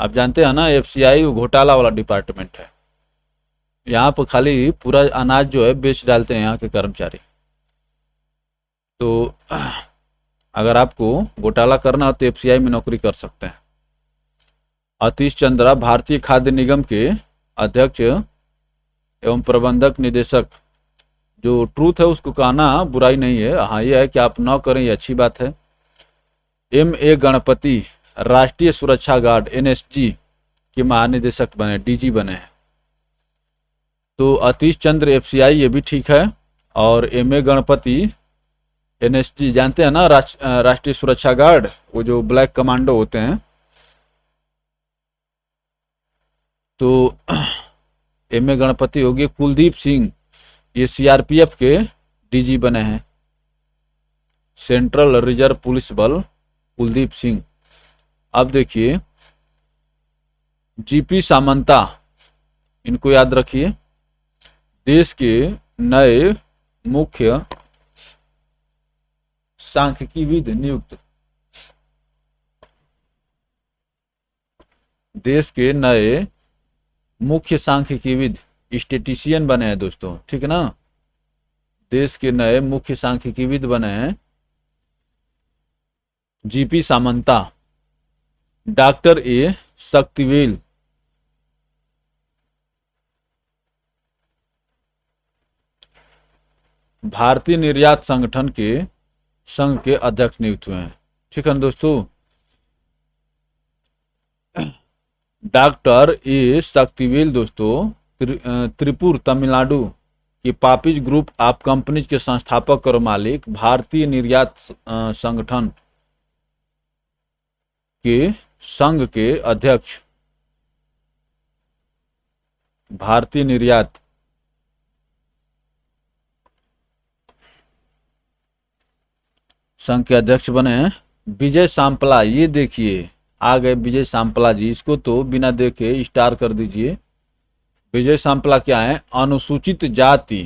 Speaker 1: आप जानते हैं ना एफसीआई घोटाला वाला डिपार्टमेंट है। यहाँ पर खाली पूरा अनाज जो है बेच डालते हैं यहाँ के कर्मचारी। तो अगर आपको घोटाला करना हो तो एफसीआई में नौकरी कर सकते हैं। आतिश चंद्रा भारतीय खाद्य निगम के अध्यक्ष एवं प्रबंधक निदेशक। जो ट्रूथ है उसको कहना बुराई नहीं है, हाँ ये है कि आप न करें ये अच्छी बात है। M.A. गणपति राष्ट्रीय सुरक्षा गार्ड एनएसजी के महानिदेशक बने, डीजी बने हैं। तो आतिश चंद्र एफसीआई ये भी ठीक है, और M.A. गणपति एनएसजी जानते हैं ना, राष्ट्रीय सुरक्षा गार्ड, वो जो ब्लैक कमांडो होते हैं। तो M.A. गणपति हो गए। कुलदीप सिंह ये सीआरपीएफ के डीजी बने हैं, सेंट्रल रिजर्व पुलिस बल, कुलदीप सिंह। अब देखिए जीपी सामंता, इनको याद रखिए, देश के नए मुख्य सांख्यिकीविद नियुक्त, देश के नए मुख्य सांख्यिकीविद स्टेटिशियन बने हैं दोस्तों, ठीक है ना। देश के नए मुख्य सांख्यिकीविद बने हैं GP Samanta. Doctor A Sakthivel भारतीय निर्यात संगठन के संघ के अध्यक्ष नियुक्त हुए हैं, ठीक है ना दोस्तों। डॉक्टर ए शक्तिवेल दोस्तों त्रिपुर तमिलनाडु की पापिज ग्रुप ऑफ कंपनीज के संस्थापक और मालिक, भारतीय निर्यात संगठन के संघ के अध्यक्ष, भारतीय निर्यात संघ के अध्यक्ष बने हैं विजय सांपला। ये देखिए आ गए विजय सांपला जी, इसको तो बिना देखे स्टार कर दीजिए। विजय सांपला क्या है, अनुसूचित जाति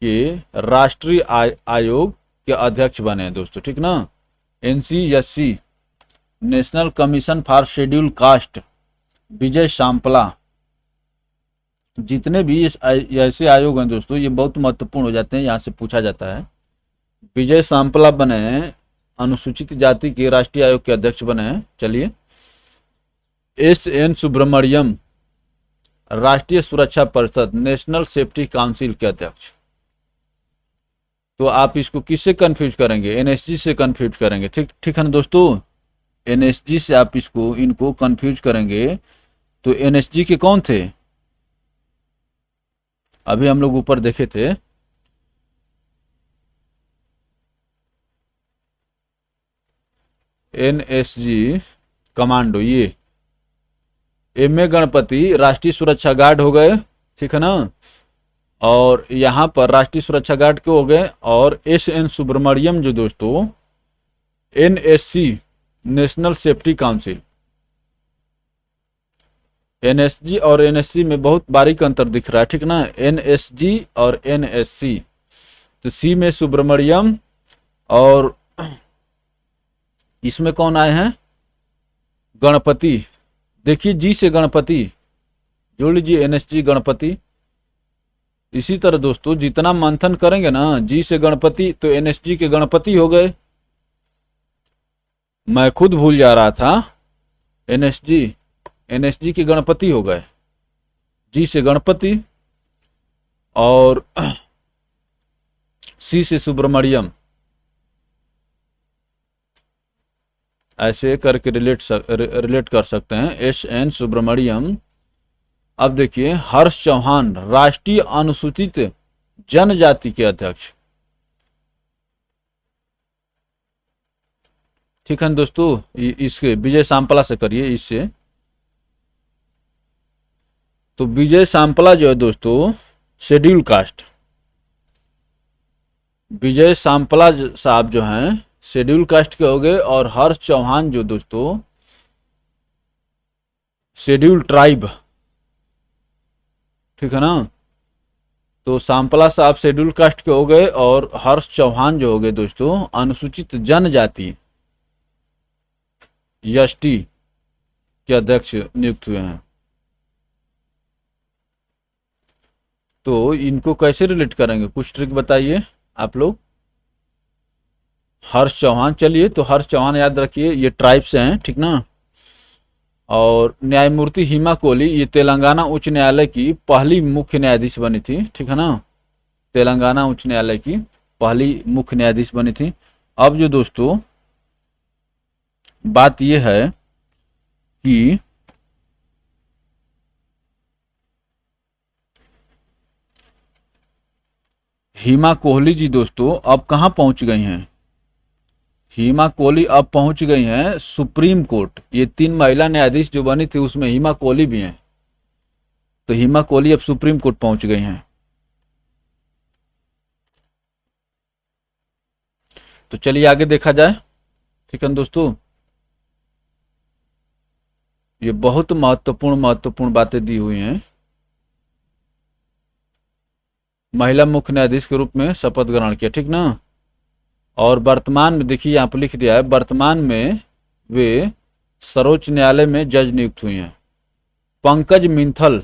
Speaker 1: के राष्ट्रीय आयोग के अध्यक्ष बने हैं दोस्तों, ठीक ना। NCSC national commission for scheduled caste, Vijay Sampla. जितने भी ऐसे आयोग हैं दोस्तों ये बहुत महत्वपूर्ण हो जाते हैं, यहाँ से पूछा जाता है। विजय सांपला बने हैं अनुसूचित जाति के राष्ट्रीय आयोग के अध्यक्ष बने हैं। चलिए SN सुब्रमण्यम राष्ट्रीय सुरक्षा परिषद नेशनल सेफ्टी काउंसिल के अध्यक्ष। तो आप इसको किससे कंफ्यूज करेंगे, NSG से कंफ्यूज करेंगे, ठीक है ना दोस्तों। NSG से आप इनको कंफ्यूज करेंगे। तो NSG के कौन थे, अभी हम लोग ऊपर देखे थे, NSG कमांडो, ये M.A. गणपति राष्ट्रीय सुरक्षा गार्ड हो गए, ठीक है ना। और यहाँ पर राष्ट्रीय सुरक्षा गार्ड के हो गए, और SN सुब्रमण्यम जो दोस्तों NSC national safety council. NSG और NSC में बहुत बारीक अंतर दिख रहा है, ठीक ना। NSG और NSC, तो C में सुब्रमण्यम, और इसमें कौन आए हैं, गणपति, देखिए जी से गणपति जोड़ लीजिए, एनएसजी गणपति। इसी तरह दोस्तों जितना मंथन करेंगे ना, जी से गणपति तो एनएसजी के गणपति हो गए। मैं खुद भूल जा रहा था, एनएसजी के गणपति हो गए, जी से गणपति, और सी से सुब्रमण्यम, ऐसे करके रिलेट कर सकते हैं, एस एन सुब्रमण्यम। अब देखिए हर्ष चौहान राष्ट्रीय अनुसूचित जनजाति के अध्यक्ष। ठीक है दोस्तों, इसके विजय सांपला से करिए इससे। तो विजय सांपला जो है दोस्तों शेड्यूल कास्ट, विजय सांपला साहब जो हैं शेड्यूल कास्ट के हो गए, और हर्ष चौहान जो दोस्तों शेड्यूल ट्राइब। ठीक है ना, तो सांपला साहब शेड्यूल कास्ट के हो गए, और हर्ष चौहान जो हो गए दोस्तों अनुसूचित जनजाति एसटी के अध्यक्ष नियुक्त हुए हैं। तो इनको कैसे रिलेट करेंगे, कुछ ट्रिक बताइए आप लोग। हर्ष चौहान, चलिए तो हर्ष चौहान याद रखिए, ये ट्राइब से हैं, ठीक ना। और न्यायमूर्ति हिमा कोहली, ये तेलंगाना उच्च न्यायालय की पहली मुख्य न्यायाधीश बनी थी। ठीक है ना, तेलंगाना उच्च न्यायालय की पहली मुख्य न्यायाधीश बनी थी। अब जो दोस्तों बात यह है कि हिमा कोहली जी दोस्तों अब कहां पहुंच गई हैं। हिमा कोहली अब पहुंच गई हैं सुप्रीम कोर्ट। ये 3 महिला न्यायाधीश जो बनी थी उसमें हिमा कोहली भी हैं, तो हिमा कोहली अब सुप्रीम कोर्ट पहुंच गई हैं। तो चलिए आगे देखा जाए। ठीक है दोस्तों, ये बहुत महत्वपूर्ण बातें दी हुई हैं। महिला मुख्य न्यायाधीश के रूप में शपथ ग्रहण किया, ठीक ना। और वर्तमान में देखिए यहाँ पर लिख दिया है, वर्तमान में वे सर्वोच्च न्यायालय में जज नियुक्त हुई हैं। पंकज मित्तल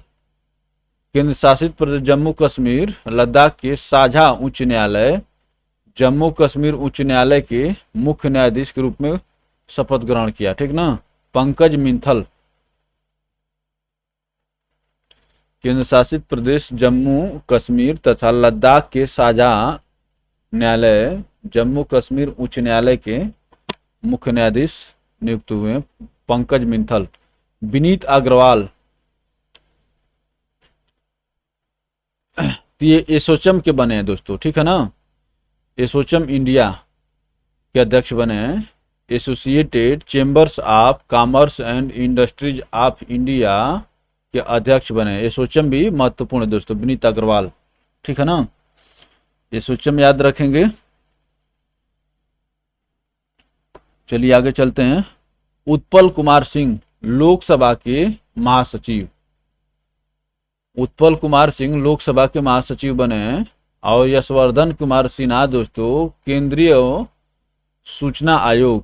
Speaker 1: केंद्र शासित प्रदेश जम्मू कश्मीर लद्दाख के साझा उच्च न्यायालय जम्मू कश्मीर उच्च न्यायालय के मुख्य न्यायाधीश के रूप में शपथ ग्रहण किया, ठीक ना। पंकज मित्तल केंद्र शासित प्रदेश जम्मू कश्मीर तथा लद्दाख के साझा न्यायालय जम्मू कश्मीर उच्च न्यायालय के मुख्य न्यायाधीश नियुक्त हुए पंकज मित्तल। विनीत अग्रवाल, ये एसोचम के बने हैं दोस्तों, ठीक है ना। एसोचम इंडिया के अध्यक्ष बने हैं, associated chambers of commerce and industries of India के अध्यक्ष बने। एसोचम भी महत्वपूर्ण है दोस्तों, विनीत अग्रवाल, ठीक है ना। एसोचम याद रखेंगे। चलिए आगे चलते हैं। उत्पल कुमार सिंह लोकसभा के महासचिव, उत्पल कुमार सिंह लोकसभा के महासचिव बने हैं। और यशवर्धन कुमार सिन्हा दोस्तों केंद्रीय सूचना आयोग,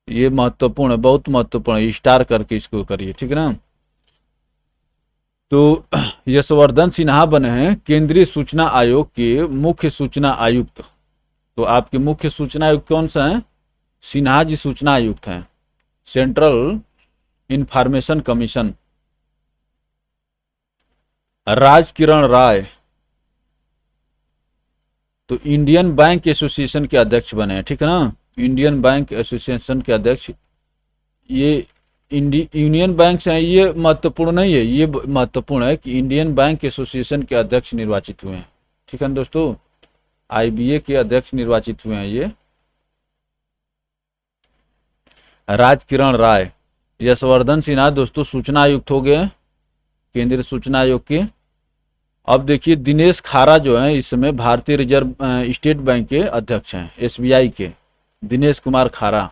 Speaker 1: ये महत्वपूर्ण है, बहुत महत्वपूर्ण है, स्टार करके इसको करिए, ठीक है ना। तो यशवर्धन सिन्हा बने हैं केंद्रीय सूचना आयोग के मुख्य सूचना आयुक्त। तो आपके मुख्य सूचना आयुक्त कौन सा है, सिन्हा जी सूचना आयुक्त हैं, सेंट्रल इंफॉर्मेशन कमीशन। राज किरण राय तो इंडियन बैंक एसोसिएशन के अध्यक्ष बने हैं, ठीक है ना। इंडियन बैंक एसोसिएशन के अध्यक्ष, ये यूनियन बैंक से हैं, ये महत्वपूर्ण नहीं है, ये महत्वपूर्ण है कि इंडियन बैंक एसोसिएशन के अध्यक्ष निर्वाचित हुए हैं, ठीक है दोस्तों। आईबीए के अध्यक्ष निर्वाचित हुए हैं ये राज किरण राय। यशवर्धन सिन्हा दोस्तों सूचना आयुक्त हो गए केंद्रीय सूचना आयोग के। अब देखिए दिनेश खारा जो है इस समय भारतीय रिजर्व स्टेट बैंक के अध्यक्ष हैं, एसबीआई के, दिनेश कुमार खारा।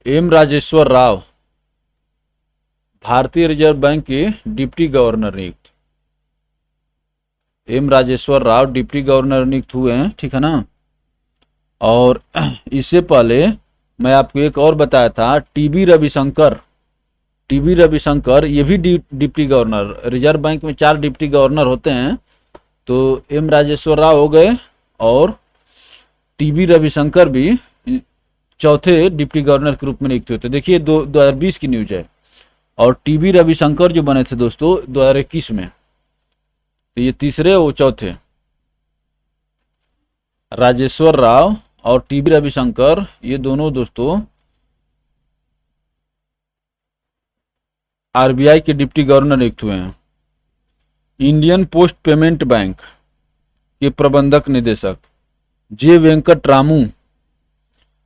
Speaker 1: एम राजेश्वर राव भारतीय रिजर्व बैंक के डिप्टी गवर्नर नियुक्त। M Rajeshwar Rao deputy governor नियुक्त हुए हैं, ठीक है ना। और इससे पहले मैं आपको एक और बताया था, टीबी रविशंकर। टीबी रविशंकर ये भी डिप्टी गवर्नर, रिजर्व बैंक में 4 डिप्टी गवर्नर होते हैं, तो एम राजेश्वर राव हो गए और टीबी रविशंकर भी चौथे डिप्टी गवर्नर के रूप में नियुक्त हुए थे। देखिए 2020 की न्यूज है। और टीबी रविशंकर जो बने थे दोस्तों 2021 में, तो ये तीसरे और चौथे। राजेश्वर राव और टीबी रविशंकर ये दोनों दोस्तों आरबीआई के डिप्टी गवर्नर नियुक्त हुए हैं। इंडियन पोस्ट पेमेंट बैंक के प्रबंधक निदेशक जे वेंकट रामू,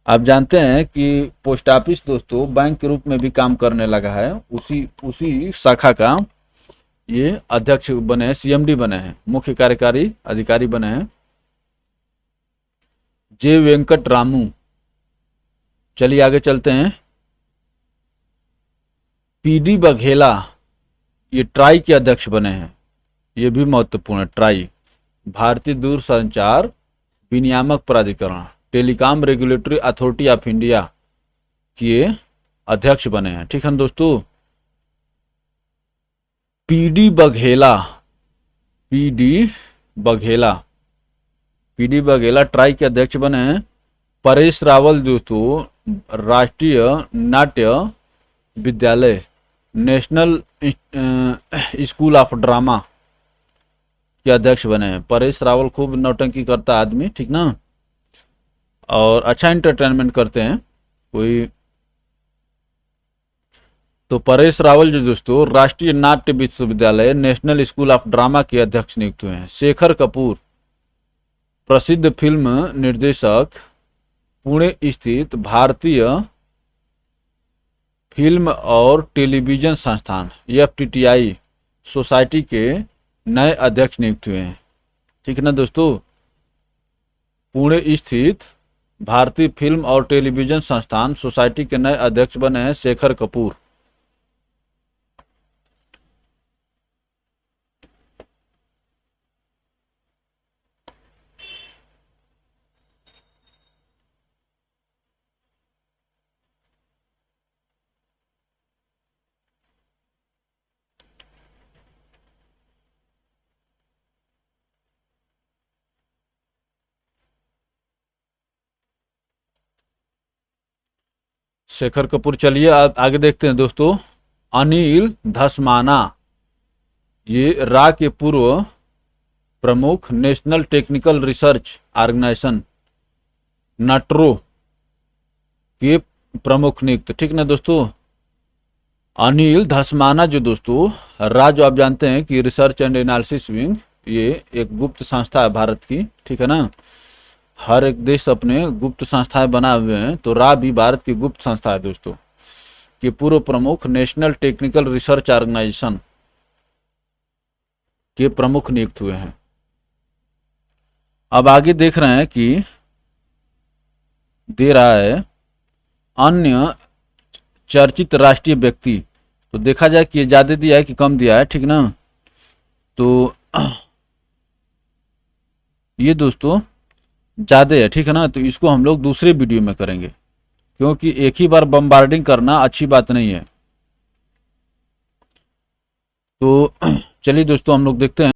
Speaker 1: आप जानते हैं कि पोस्ट ऑफिस दोस्तों बैंक के रूप में भी काम करने लगा है, उसी शाखा का ये अध्यक्ष बने हैं, सीएमडी बने हैं, मुख्य कार्यकारी अधिकारी बने हैं जे वेंकट रामू। चलिए आगे चलते हैं। पीडी बघेला ये ट्राई के अध्यक्ष बने हैं, ये भी महत्वपूर्ण है। ट्राई भारतीय दूरसंचार विनियामक प्राधिकरण, telecom regulatory authority of India के अध्यक्ष बने हैं। ठीक है दोस्तों। पीडी बघेला ट्राई के अध्यक्ष बने हैं। परेश रावल दोस्तों राष्ट्रीय नाट्य विद्यालय, नेशनल स्कूल ऑफ ड्रामा के अध्यक्ष बने हैं। परेश रावल खूब नौटंकी करता आदमी, ठीक ना, और अच्छा एंटरटेनमेंट करते हैं कोई। तो परेश रावल जो दोस्तों राष्ट्रीय नाट्य विश्वविद्यालय, नेशनल स्कूल ऑफ ड्रामा के अध्यक्ष नियुक्त हुए हैं। शेखर कपूर प्रसिद्ध फिल्म निर्देशक, पुणे स्थित भारतीय फिल्म और टेलीविजन संस्थान FTTI सोसाइटी के नए अध्यक्ष नियुक्त हुए हैं। ठीक है ना दोस्तों। पुणे स्थित भारतीय फिल्म और टेलीविजन संस्थान सोसाइटी के नए अध्यक्ष बने हैं शेखर कपूर। शेखर कपूर। चलिए आगे देखते हैं दोस्तों। अनिल धस्माना ये रा के पूर्व प्रमुख, नेशनल टेक्निकल रिसर्च ऑर्गेनाइजेशन नाट्रो के प्रमुख नियुक्त। ठीक ना दोस्तों। अनिल धस्माना जो दोस्तों रा, जो आप जानते हैं कि रिसर्च एंड एनालिसिस विंग, ये एक गुप्त संस्था है भारत की, ठीक है ना। हर एक देश अपने गुप्त संस्थाएं बनाए हुए हैं, तो रा भी भारत की गुप्त संस्था है दोस्तों, के पूर्व प्रमुख नेशनल टेक्निकल रिसर्च ऑर्गेनाइजेशन के प्रमुख नियुक्त हुए हैं। अब आगे देख रहे हैं कि दे रहा है अन्य चर्चित राष्ट्रीय व्यक्ति, तो देखा जाए कि ये ज्यादा दिया है कि कम दिया है, ठीक ना। तो ये दोस्तों ज़्यादा है, ठीक है ना। तो इसको हम लोग दूसरे वीडियो में करेंगे, क्योंकि एक ही बार बम्बार्डिंग करना अच्छी बात नहीं है। तो चलिए दोस्तों हम लोग देखते हैं